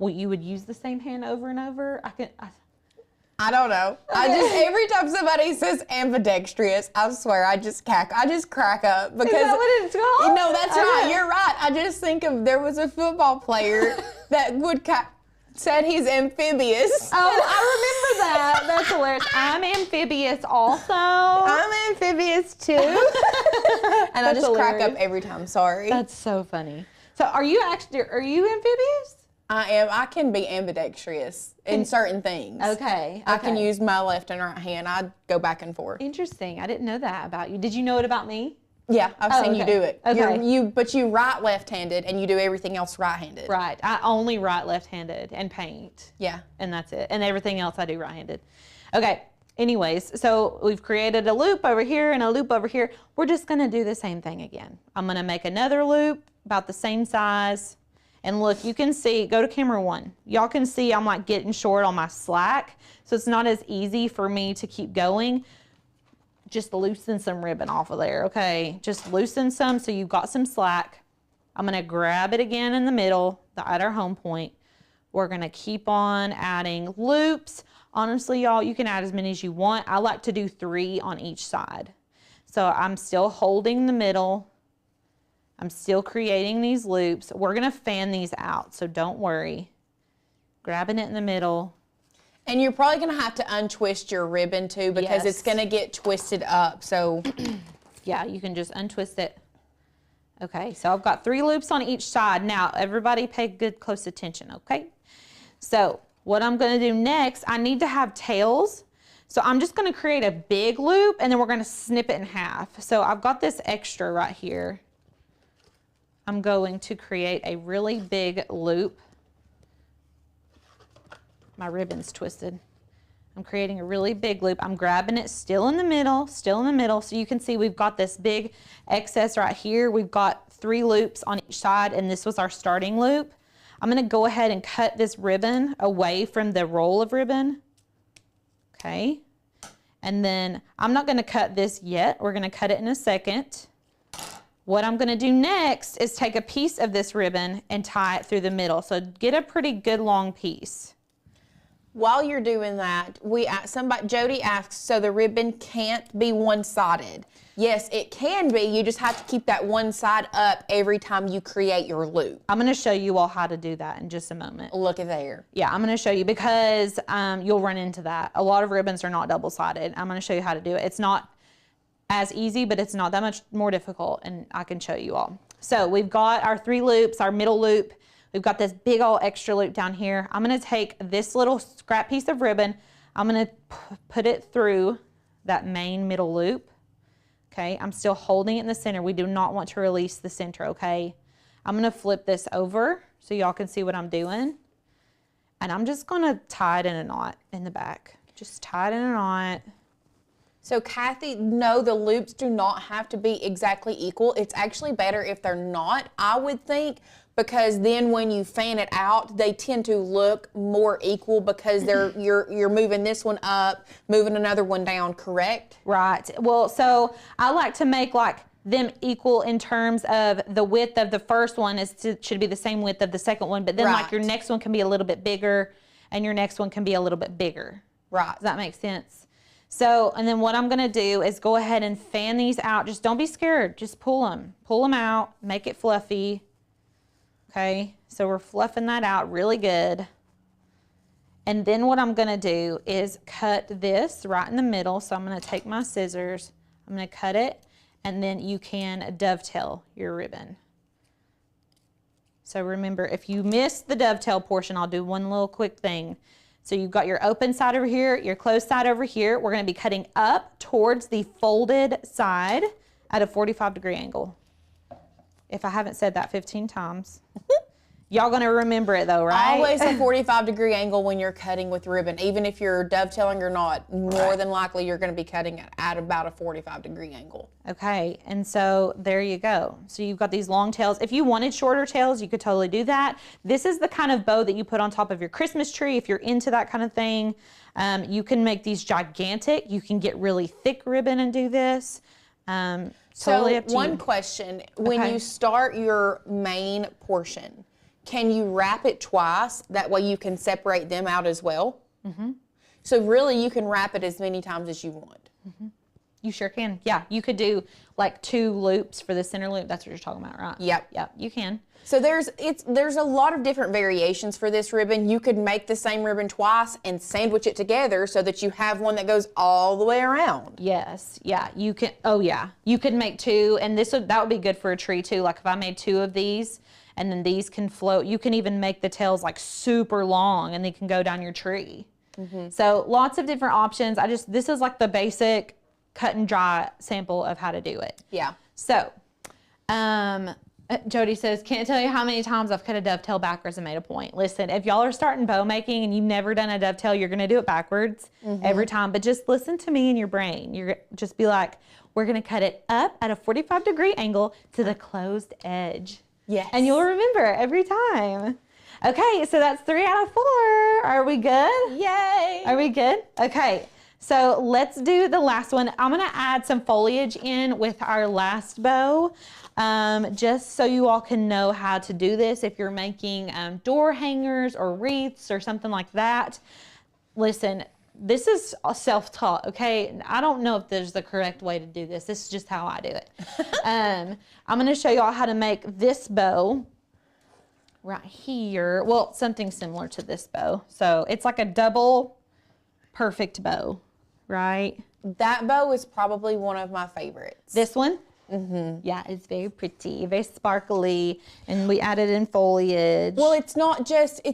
you would use the same hand over and over. I don't know. Okay. Every time somebody says ambidextrous, I swear I just crack up because. Is that what it's called? No, that's right. You're right. I just think of there was a football player that said he's amphibious. Oh, I remember that. That's hilarious. I'm amphibious also. I'm amphibious too. And I just crack up every time. Sorry. That's so funny. So are you amphibious? I am. I can be ambidextrous in certain things. Okay. I can use my left and right hand. I go back and forth. Interesting. I didn't know that about you. Did you know it about me? Yeah, I've seen you do it. Okay. But you write left-handed and you do everything else right-handed. Right. I only write left-handed and paint. Yeah. And that's it. And everything else I do right-handed. Okay. Anyways, so we've created a loop over here and a loop over here. We're just going to do the same thing again. I'm going to make another loop about the same size. And look, you can see, go to camera 1. Y'all can see I'm like getting short on my slack. So it's not as easy for me to keep going. Just loosen some ribbon off of there, okay? Just loosen some so you've got some slack. I'm gonna grab it again in the middle, at our home point. We're gonna keep on adding loops. Honestly, y'all, you can add as many as you want. I like to do 3 on each side. So I'm still holding the middle. I'm still creating these loops. We're gonna fan these out, so don't worry. Grabbing it in the middle. And you're probably gonna have to untwist your ribbon too because it's gonna get twisted up, so. Yeah, you can just untwist it Okay, so I've got 3 loops on each side. Now, everybody pay good close attention, okay? So what I'm gonna do next, I need to have tails. So I'm just gonna create a big loop and then we're gonna snip it in half. So I've got this extra right here. I'm going to create a really big loop. My ribbon's twisted. I'm creating a really big loop. I'm grabbing it still in the middle. So you can see we've got this big excess right here. We've got 3 loops on each side and this was our starting loop. I'm gonna go ahead and cut this ribbon away from the roll of ribbon. Okay. And then I'm not gonna cut this yet. We're gonna cut it in a second. What I'm gonna do next is take a piece of this ribbon and tie it through the middle. So get a pretty good long piece. While you're doing that, Jody asks, so the ribbon can't be one-sided. Yes, it can be. You just have to keep that one side up every time you create your loop. I'm going to show you all how to do that in just a moment. Look at there. Yeah, I'm going to show you because you'll run into that. A lot of ribbons are not double-sided. I'm going to show you how to do it. It's not as easy, but it's not that much more difficult, and I can show you all. So we've got our 3 loops, our middle loop. We've got this big old extra loop down here. I'm gonna take this little scrap piece of ribbon, I'm gonna put it through that main middle loop. Okay, I'm still holding it in the center. We do not want to release the center, okay? I'm gonna flip this over so y'all can see what I'm doing. And I'm just gonna tie it in a knot in the back. Just tie it in a knot. So Kathy, no, the loops do not have to be exactly equal. It's actually better if they're not, I would think, because then when you fan it out, they tend to look more equal because you're moving this one up, moving another one down, correct? Right. Well, so I like to make like them equal in terms of the width of the first one should be the same width of the second one, but then like your next one can be a little bit bigger and your next one can be a little bit bigger. Right. Does that make sense? So, and then what I'm gonna do is go ahead and fan these out. Just don't be scared. Just pull them out, make it fluffy. Okay, so we're fluffing that out really good. And then what I'm gonna do is cut this right in the middle. So I'm gonna take my scissors, I'm gonna cut it, and then you can dovetail your ribbon. So remember, if you miss the dovetail portion, I'll do one little quick thing. So you've got your open side over here, your closed side over here. We're gonna be cutting up towards the folded side at a 45-degree angle. If I haven't said that 15 times. Y'all gonna remember it though, right? Always a 45-degree angle when you're cutting with ribbon. Even if you're dovetailing or not, more than likely you're gonna be cutting it at about a 45-degree angle. Okay, and so there you go. So you've got these long tails. If you wanted shorter tails, you could totally do that. This is the kind of bow that you put on top of your Christmas tree if you're into that kind of thing. You can make these gigantic. You can get really thick ribbon and do this. Totally up to one you. question, when you start your main portion, can you wrap it twice? That way you can separate them out as well? Mm-hmm. So really you can wrap it as many times as you want. Mm-hmm. You sure can. Yeah, you could do like 2 loops for the center loop. That's what you're talking about, right? Yep. Yep, you can. So there's a lot of different variations for this ribbon. You could make the same ribbon twice and sandwich it together so that you have one that goes all the way around. Yes, yeah, you can. Oh yeah, you could make 2, and that would be good for a tree too. Like if I made 2 of these, and then these can float. You can even make the tails like super long, and they can go down your tree. Mm-hmm. So lots of different options. This is like the basic cut and dry sample of how to do it. Yeah. So, Jody says, can't tell you how many times I've cut a dovetail backwards and made a point. Listen, if y'all are starting bow making and you've never done a dovetail, you're gonna do it backwards every time, but just listen to me in your brain. You're just be like, we're gonna cut it up at a 45-degree angle to the closed edge. Yes. And you'll remember every time. Okay, so that's 3 out of 4. Are we good? Yay. Are we good? Okay, so let's do the last one. I'm gonna add some foliage in with our last bow, just so you all can know how to do this. If you're making door hangers or wreaths or something like that, listen, this is self-taught, okay? I don't know if there's the correct way to do this. This is just how I do it. I'm gonna show you all how to make this bow right here. Well, something similar to this bow. So it's like a double perfect bow, right? That bow is probably one of my favorites. This one? Yeah, it's very pretty, very sparkly, and we added in foliage. Well, it's not just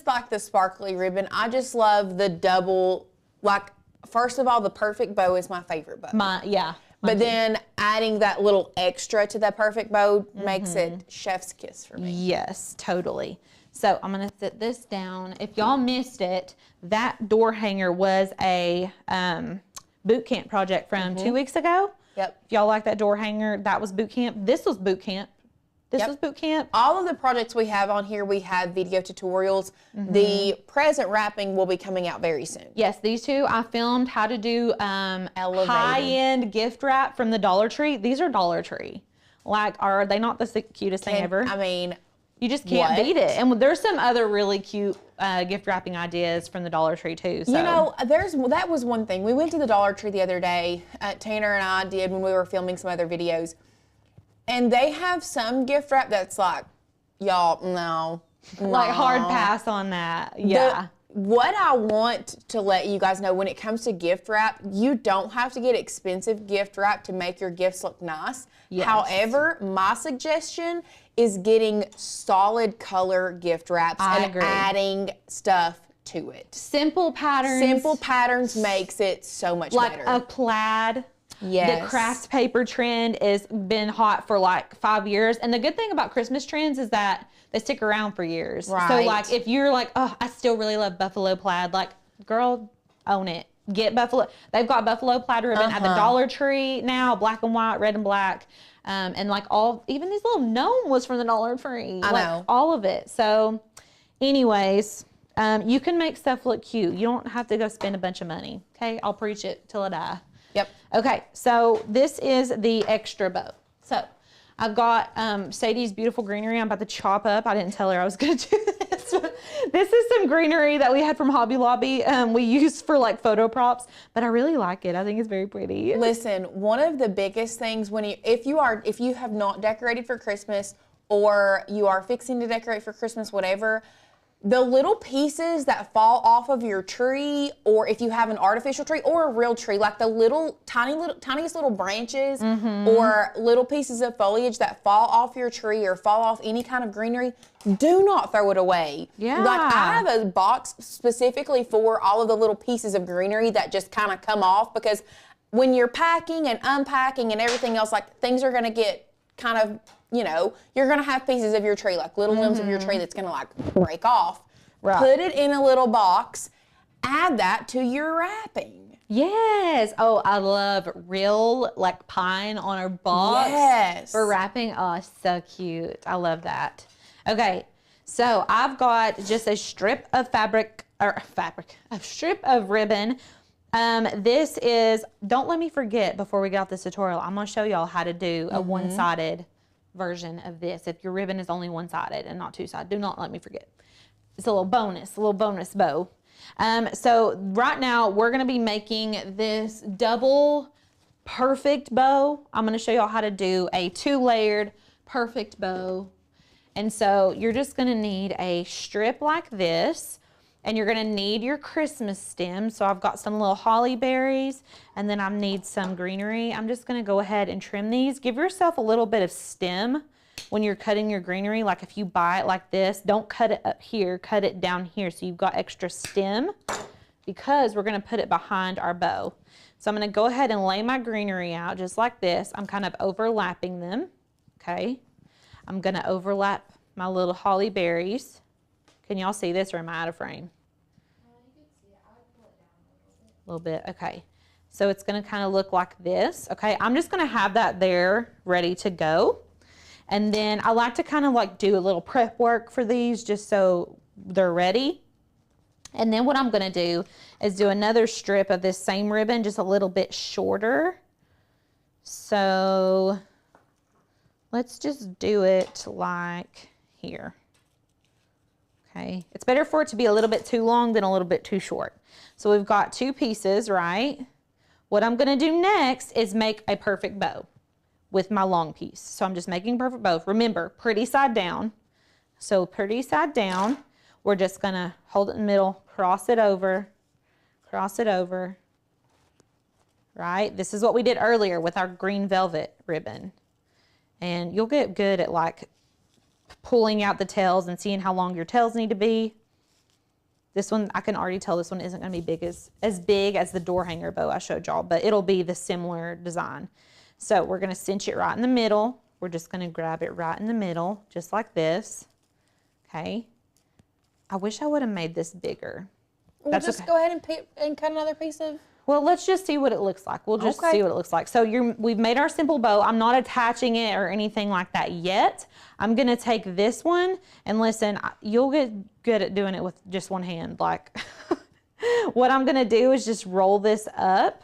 like the sparkly ribbon. I just love the double, like, first of all, the perfect bow is my favorite bow. But then adding that little extra to that perfect bow makes it chef's kiss for me. Yes, totally. So I'm gonna sit this down. If y'all missed it, that door hanger was a boot camp project from 2 weeks ago. Yep. If y'all like that door hanger, that was boot camp. This was boot camp. This was boot camp. All of the projects we have on here, we have video tutorials. The present wrapping will be coming out very soon. Yes, these two I filmed how to do high-end gift wrap from the Dollar Tree. These are Dollar Tree. Like, are they not the cutest thing ever? I mean, you just can't beat it. And there's some other really cute gift wrapping ideas from the Dollar Tree too. So. You know, that was one thing. We went to the Dollar Tree the other day. Tanner and I did when we were filming some other videos. And they have some gift wrap that's like, y'all, no. Like hard pass on that. Yeah. What I want to let you guys know when it comes to gift wrap, you don't have to get expensive gift wrap to make your gifts look nice. Yes. However, my suggestion is getting solid color gift wraps and adding stuff to it. Simple patterns. Simple patterns makes it so much better. Like a plaid. Yes. The craft paper trend has been hot for like 5 years. And the good thing about Christmas trends is that they stick around for years. Right. So like if you're like, oh, I still really love buffalo plaid, like, girl, own it. Get buffalo. They've got buffalo plaid ribbon at the Dollar Tree now, black and white, red and black. And like even this little gnome was from the Dollar Tree. I know. All of it. So anyways, you can make stuff look cute. You don't have to go spend a bunch of money. Okay, I'll preach it till I die. Yep. Okay, so this is the extra bow. So I've got Sadie's beautiful greenery I'm about to chop up. I didn't tell her I was gonna do this. This is some greenery that we had from Hobby Lobby. We used for like photo props, but I really like it. I think it's very pretty. Listen, one of the biggest things if you have not decorated for Christmas or you are fixing to decorate for Christmas, whatever, the little pieces that fall off of your tree, or if you have an artificial tree or a real tree, like the tiniest little branches or little pieces of foliage that fall off your tree or fall off any kind of greenery, do not throw it away. Yeah. Like, I have a box specifically for all of the little pieces of greenery that just kind of come off, because when you're packing and unpacking and everything else, like, things are going to get kind of, you're going to have pieces of your tree, like little limbs of your tree that's going to like break off. Right. Put it in a little box. Add that to your wrapping. Yes. Oh, I love real like pine on our box. Yes. For wrapping. Oh, so cute. I love that. Okay. So I've got just a strip of a strip of ribbon. This is, don't let me forget before we get off this tutorial, I'm going to show y'all how to do a one-sided version of this. If your ribbon is only one-sided and not two-sided, do not let me forget. It's a little bonus bow. So right now we're going to be making this double perfect bow. I'm going to show y'all how to do a 2-layered perfect bow. And so you're just going to need a strip like this, and you're going to need your Christmas stem. So I've got some little holly berries, and then I need some greenery. I'm just going to go ahead and trim these. Give yourself a little bit of stem when you're cutting your greenery. Like if you buy it like this, don't cut it up here, cut it down here so you've got extra stem, because we're going to put it behind our bow. So I'm going to go ahead and lay my greenery out just like this. I'm kind of overlapping them. Okay. I'm going to overlap my little holly berries. Can y'all see this, or am I out of frame? You can see it. I would pull it down A little bit. Okay. So it's going to kind of look like this. Okay. I'm just going to have that there ready to go. And then I like to kind of like do a little prep work for these just so they're ready. And then what I'm going to do is do another strip of this same ribbon, just a little bit shorter. So let's just do it like here. Okay. It's better for it to be a little bit too long than a little bit too short. So we've got 2 pieces, right? What I'm going to do next is make a perfect bow with my long piece. So I'm just making perfect bow. Remember, pretty side down. So pretty side down. We're just going to hold it in the middle, cross it over, right? This is what we did earlier with our green velvet ribbon. And you'll get good at like pulling out the tails and seeing how long your tails need to be. This one, I can already tell this one isn't going to be as big as the door hanger bow I showed y'all, but it'll be the similar design. So we're going to cinch it right in the middle. We're just going to grab it right in the middle, just like this. Okay. I wish I would have made this bigger. We'll just okay. go ahead and cut another piece of... Well, let's just see what it looks like. We'll just see what it looks like. So we've made our simple bow. I'm not attaching it or anything like that yet. I'm going to take this one and listen, you'll get good at doing it with just one hand. Like what I'm going to do is just roll this up.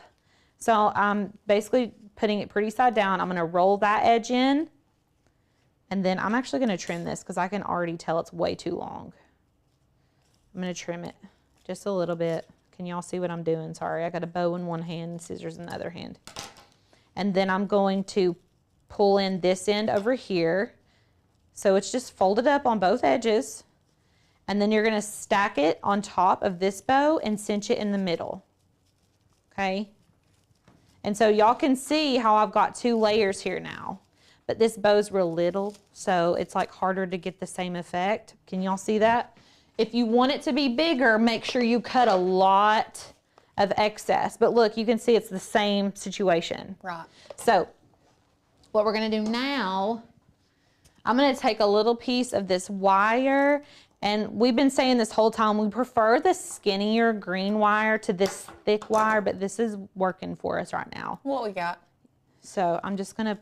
So I'm basically putting it pretty side down. I'm going to roll that edge in, and then I'm actually going to trim this because I can already tell it's way too long. I'm going to trim it just a little bit. Can y'all see what I'm doing? Sorry, I got a bow in one hand and scissors in the other hand. And then I'm going to pull in this end over here. So it's just folded up on both edges. And then you're going to stack it on top of this bow and cinch it in the middle. Okay? And so y'all can see how I've got 2 layers here now. But this bow's real little, so it's like harder to get the same effect. Can y'all see that? If you want it to be bigger, make sure you cut a lot of excess. But look, you can see it's the same situation. Right. So what we're going to do now, I'm going to take a little piece of this wire. And we've been saying this whole time, we prefer the skinnier green wire to this thick wire, but this is working for us right now. What we got? So I'm just going to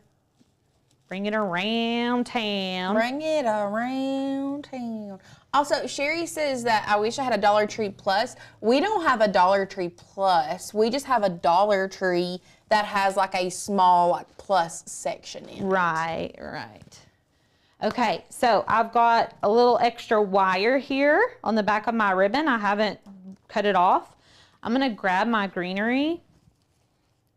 bring it around town. Bring it around town. Also, Sherry says that I wish I had a Dollar Tree Plus. We don't have a Dollar Tree Plus. We just have a Dollar Tree that has like a small like plus section in it. Right. Okay, so I've got a little extra wire here on the back of my ribbon. I haven't cut it off. I'm going to grab my greenery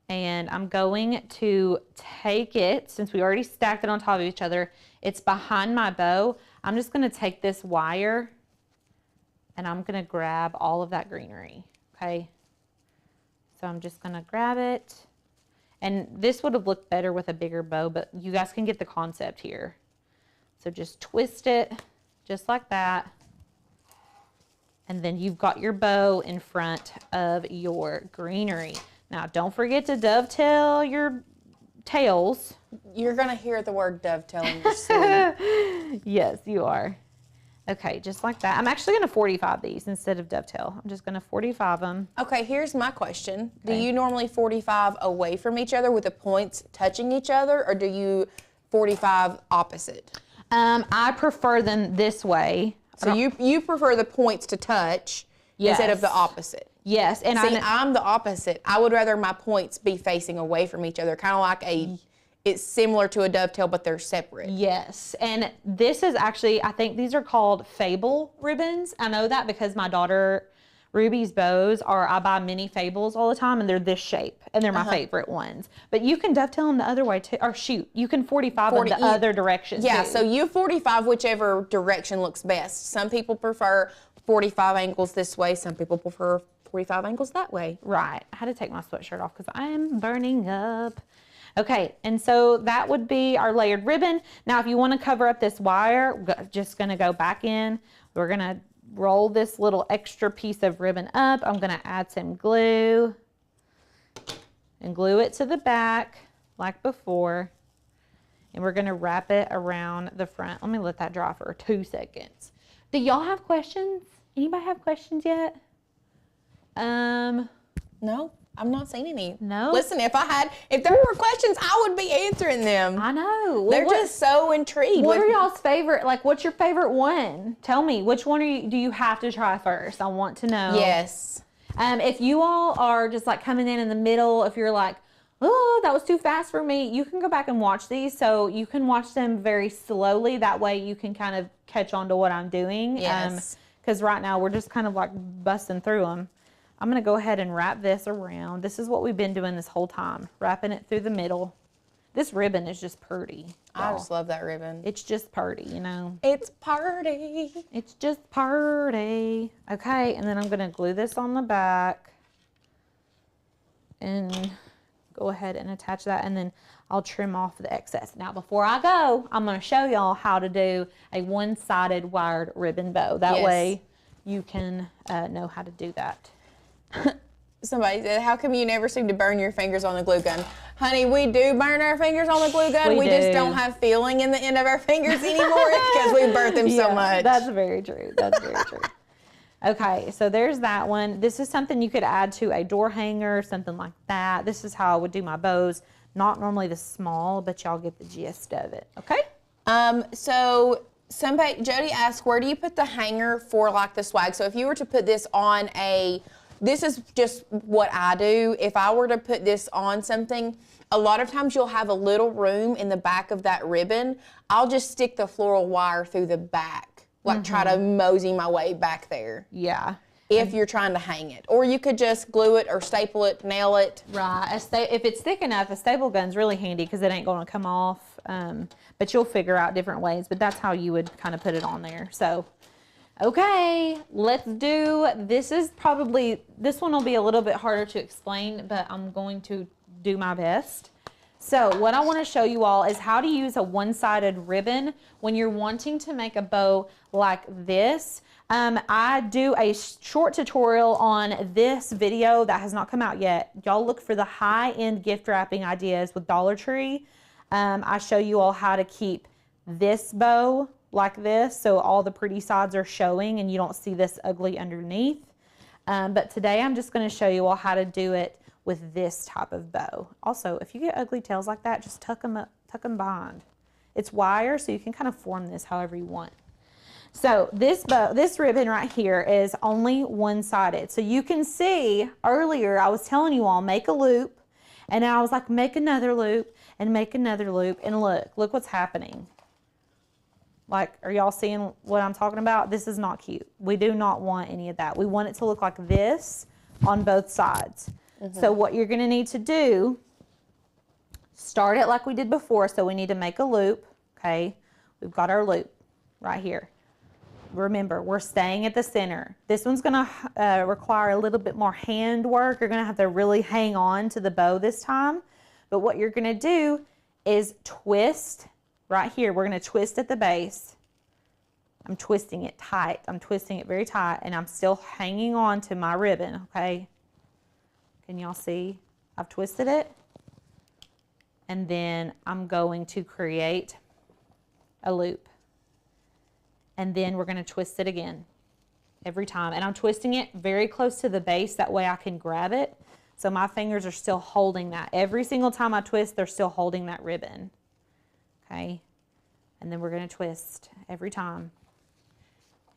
and I'm going to take it, since we already stacked it on top of each other, it's behind my bow. I'm just going to take this wire and I'm going to grab all of that greenery, okay? So I'm just going to grab it. And this would have looked better with a bigger bow, but you guys can get the concept here. So just twist it just like that. And then you've got your bow in front of your greenery. Now, don't forget to dovetail your tails. You're going to hear the word dovetail in your sleep. Yes, you are. Okay, just like that. I'm actually going to 45 these instead of dovetail. I'm just going to 45 them. Okay, here's my question. Okay. Do you normally 45 away from each other with the points touching each other, or do you 45 opposite? I prefer them this way. So you prefer the points to touch instead of the opposite? Yes. And see, I'm the opposite. I would rather my points be facing away from each other, kind of like it's similar to a dovetail, but they're separate. Yes. And this is actually, I think these are called Fable ribbons. I know that because my daughter Ruby's bows I buy mini Fables all the time, and they're this shape, and they're my favorite ones. But you can dovetail them the other way too, or shoot, you can 45 them the other direction Yeah, too. so you 45 whichever direction looks best. Some people prefer 45 angles this way. Some people prefer 45 angles that way. Right. I had to take my sweatshirt off because I am burning up. Okay, and so that would be our layered ribbon. Now, if you want to cover up this wire, we're just going to go back in. We're going to roll this little extra piece of ribbon up. I'm going to add some glue and glue it to the back like before. And we're going to wrap it around the front. Let me let that dry for 2 seconds. Do y'all have questions? Anybody have questions yet? No, I'm not seeing any. No? Listen, if there were questions, I would be answering them. I know. They're just so intrigued. What are y'all's favorite, like what's your favorite one? Tell me, which one do you have to try first? I want to know. Yes. If you all are just like coming in the middle, if you're like, oh, that was too fast for me, you can go back and watch these. So you can watch them very slowly. That way you can kind of catch on to what I'm doing. Yes. Because right now we're just kind of like busting through them. I'm going to go ahead and wrap this around. This is what we've been doing this whole time, wrapping it through the middle. This ribbon is just pretty. I just love that ribbon. It's just pretty, you know. It's party. It's just pretty. Okay, and then I'm going to glue this on the back. And go ahead and attach that, and then I'll trim off the excess. Now, before I go, I'm going to show y'all how to do a one-sided wired ribbon bow. That way you can know how to do that. Somebody said, how come you never seem to burn your fingers on the glue gun? Honey, we do burn our fingers on the glue gun. We just don't have feeling in the end of our fingers anymore because we burnt them so much. That's very true. That's very true. Okay, so there's that one. This is something you could add to a door hanger, something like that. This is how I would do my bows. Not normally this small, but y'all get the gist of it, okay? So Jody asked, where do you put the hanger for like the swag? So if you were to put this on this is just what I do. If I were to put this on something, a lot of times you'll have a little room in the back of that ribbon. I'll just stick the floral wire through the back, like try to mosey my way back there. Yeah. If you're trying to hang it. Or you could just glue it or staple it, nail it. Right. If it's thick enough, a staple gun's really handy because it ain't going to come off. But you'll figure out different ways. But that's how you would kind of put it on there. So, okay, let's do, this one will be a little bit harder to explain, but I'm going to do my best. So what I want to show you all is how to use a one-sided ribbon when you're wanting to make a bow like this. I do a short tutorial on this video that has not come out yet. Y'all look for the high-end gift wrapping ideas with Dollar Tree. I show you all how to keep this bow like this so all the pretty sides are showing and you don't see this ugly underneath. But today I'm just going to show you all how to do it with this type of bow. Also, if you get ugly tails like that, just tuck them up, tuck them behind. It's wire, so you can kind of form this however you want. So this ribbon right here is only one-sided. So you can see earlier I was telling you all make a loop, and I was like make another loop and make another loop, and look what's happening. Like, are y'all seeing what I'm talking about? This is not cute. We do not want any of that. We want it to look like this on both sides. So what you're gonna need to do, start it like we did before. So we need to make a loop, okay? We've got our loop right here. Remember, we're staying at the center. This one's gonna require a little bit more hand work. You're gonna have to really hang on to the bow this time. But what you're gonna do is twist right here. We're gonna twist at the base. I'm twisting it tight. I'm twisting it very tight, and I'm still hanging on to my ribbon, okay? Can y'all see? I've twisted it. And then I'm going to create a loop. And then we're gonna twist it again every time. And I'm twisting it very close to the base, that way I can grab it. So my fingers are still holding that. Every single time I twist, they're still holding that ribbon. Okay? And then we're gonna twist every time.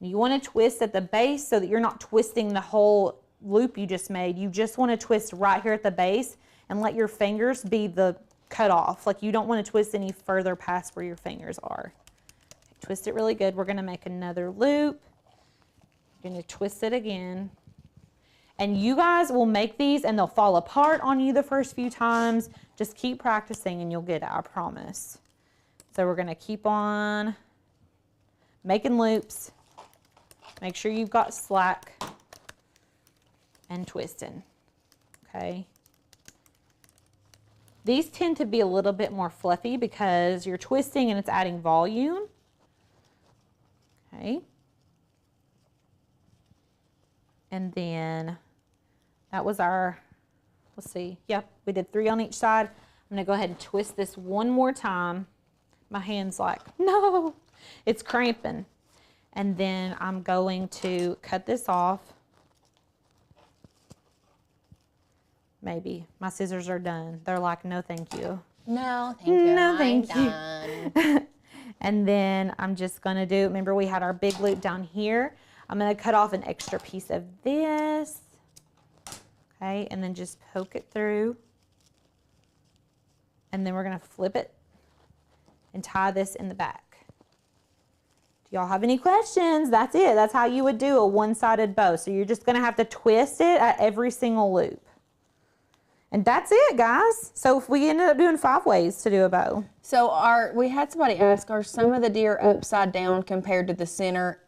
You wanna twist at the base so that you're not twisting the whole loop you just made. You just wanna twist right here at the base and let your fingers be the cutoff. Like you don't wanna twist any further past where your fingers are. Twist it really good. We're gonna make another loop. You're gonna twist it again. And you guys will make these and they'll fall apart on you the first few times. Just keep practicing and you'll get it, I promise. So we're gonna keep on making loops. Make sure you've got slack and twisting, okay? These tend to be a little bit more fluffy because you're twisting and it's adding volume. Okay. And then that was our, let's see, yep, we did 3 on each side. I'm gonna go ahead and twist this one more time. My hand's like, no, it's cramping. And then I'm going to cut this off. Maybe. My scissors are done. They're like, no, thank you. No, thank you. No, thank you. Done. And then I'm just gonna do, remember we had our big loop down here. I'm gonna cut off an extra piece of this. Okay, and then just poke it through. And then we're gonna flip it and tie this in the back. Do y'all have any questions? That's it. That's how you would do a one-sided bow. So you're just gonna have to twist it at every single loop. And that's it, guys. So if we ended up doing 5 ways to do a bow. So we had somebody ask, are some of the deer upside down compared to the center?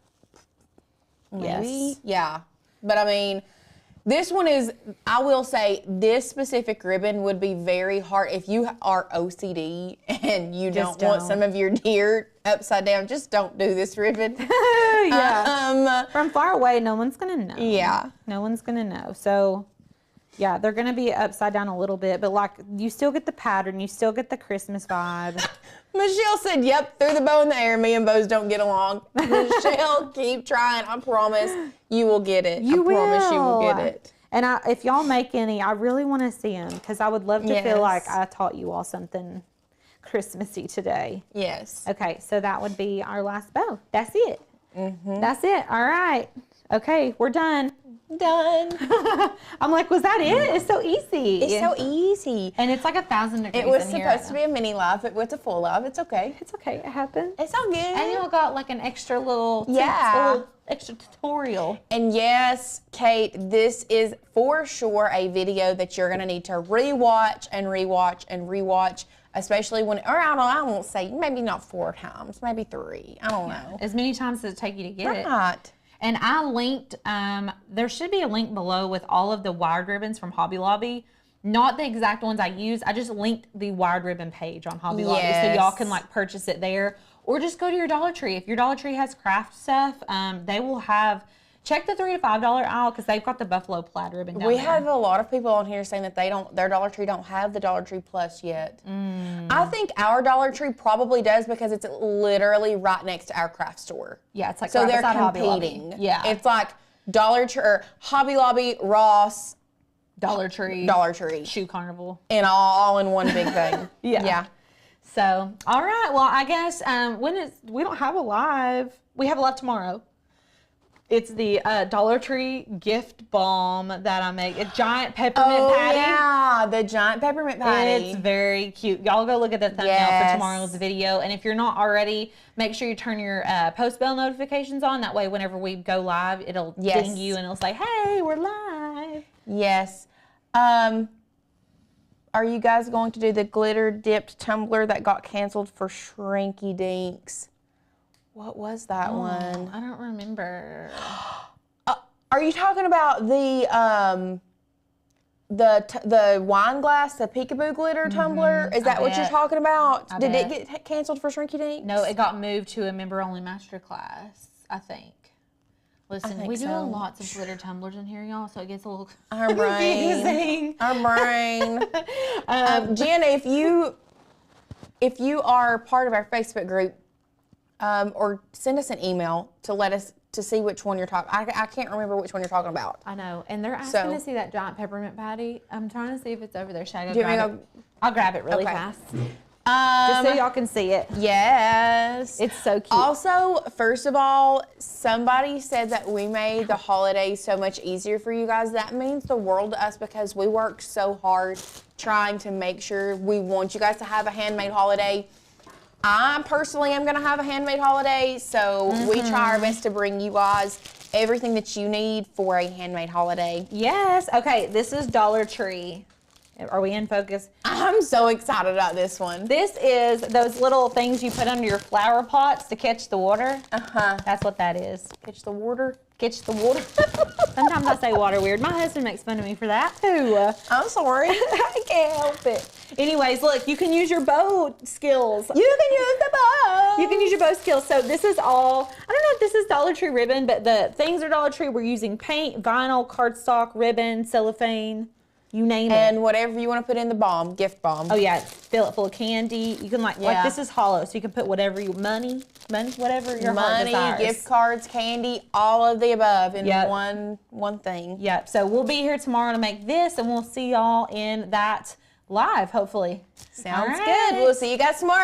Maybe? Yes. Yeah. But I mean, This one is, I will say, this specific ribbon would be very hard if you are OCD and you don't want some of your deer upside down. Just don't do this ribbon. Yeah. From far away, no one's going to know. Yeah. No one's going to know. So, yeah, they're going to be upside down a little bit, but like you still get the pattern. You still get the Christmas vibe. Michelle said, yep, threw the bow in the air. Me and bows don't get along. Michelle, keep trying. I promise you will get it. I promise you will get it. And if y'all make any, I really want to see them because I would love to feel like I taught you all something Christmassy today. Yes. Okay, so that would be our last bow. That's it. That's it. All right. Okay, we're done. Done. I'm like, was that it? It's so easy. It's so easy. And it's like 1,000 degrees. It was supposed to be a mini live, but it's a full live. It's okay. It's okay. It happened. It's all good. And y'all got like an extra little, extra tutorial. And yes, Kate, this is for sure a video that you're going to need to rewatch and rewatch and rewatch, especially when, or I won't say, maybe not 4 times, maybe 3. I don't know. As many times as it take you to get it. Right. And I linked, there should be a link below with all of the wired ribbons from Hobby Lobby. Not the exact ones I use. I just linked the wired ribbon page on Hobby Lobby so y'all can like purchase it there. Or just go to your Dollar Tree. If your Dollar Tree has craft stuff, they will have, check the $3 to $5 aisle because they've got the buffalo plaid ribbon down there. We have a lot of people on here saying that their Dollar Tree don't have the Dollar Tree Plus yet. I think our Dollar Tree probably does because it's literally right next to our craft store. Yeah, it's like so right they're beside Hobby competing. Lobby. Yeah, it's like Dollar Tree, or Hobby Lobby, Ross, Dollar Tree, Shoe Carnival, and all in one big thing. Yeah. So, all right. Well, I guess we don't have a live. We have a live tomorrow. It's the Dollar Tree gift balm that I make. A giant peppermint patty. Yeah, the giant peppermint patty. It's very cute. Y'all go look at the thumbnail for tomorrow's video. And if you're not already, make sure you turn your post bell notifications on. That way, whenever we go live, it'll ding you and it'll say, "Hey, we're live." Yes. Are you guys going to do the glitter dipped tumbler that got canceled for Shrinky Dinks? What was that one? I don't remember. Are you talking about the wine glass, the peekaboo glitter tumbler? Is that what you're talking about? Did it get canceled for Shrinky Dinks? No, it got moved to a member-only masterclass, I think. Listen, we do lots of glitter tumblers in here, y'all, so it gets a little confusing. Our brain. Jen, if you are part of our Facebook group, or send us an email to let us to see which one you're talking. I can't remember which one you're talking about. I know, and they're asking to see that giant peppermint patty. I'm trying to see if it's over there. Should I go grab it? I'll grab it really fast. Just so y'all can see it. Yes. It's so cute. Also, first of all, somebody said that we made the holidays so much easier for you guys. That means the world to us because we work so hard trying to make sure we want you guys to have a handmade holiday. I personally am going to have a handmade holiday, so we try our best to bring you guys everything that you need for a handmade holiday. Yes. Okay, this is Dollar Tree. Are we in focus? I'm so excited about this one. This is those little things you put under your flower pots to catch the water. That's what that is. Catch the water? Catch the water. Sometimes I say water weird. My husband makes fun of me for that too. I'm sorry. I can't help it. Anyways, look, you can use your bow skills. You can use the bow. You can use your bow skills. So this is all, I don't know if this is Dollar Tree ribbon, but the things are Dollar Tree. We're using paint, vinyl, cardstock, ribbon, cellophane. You name it. And whatever you want to put in the balm, gift balm. Oh yeah, fill it full of candy. You can like this is hollow, so you can put whatever you, money, whatever your heart desires. Gift cards, candy, all of the above in one thing. Yep, so we'll be here tomorrow to make this, and we'll see y'all in that live, hopefully. Sounds good. We'll see you guys tomorrow.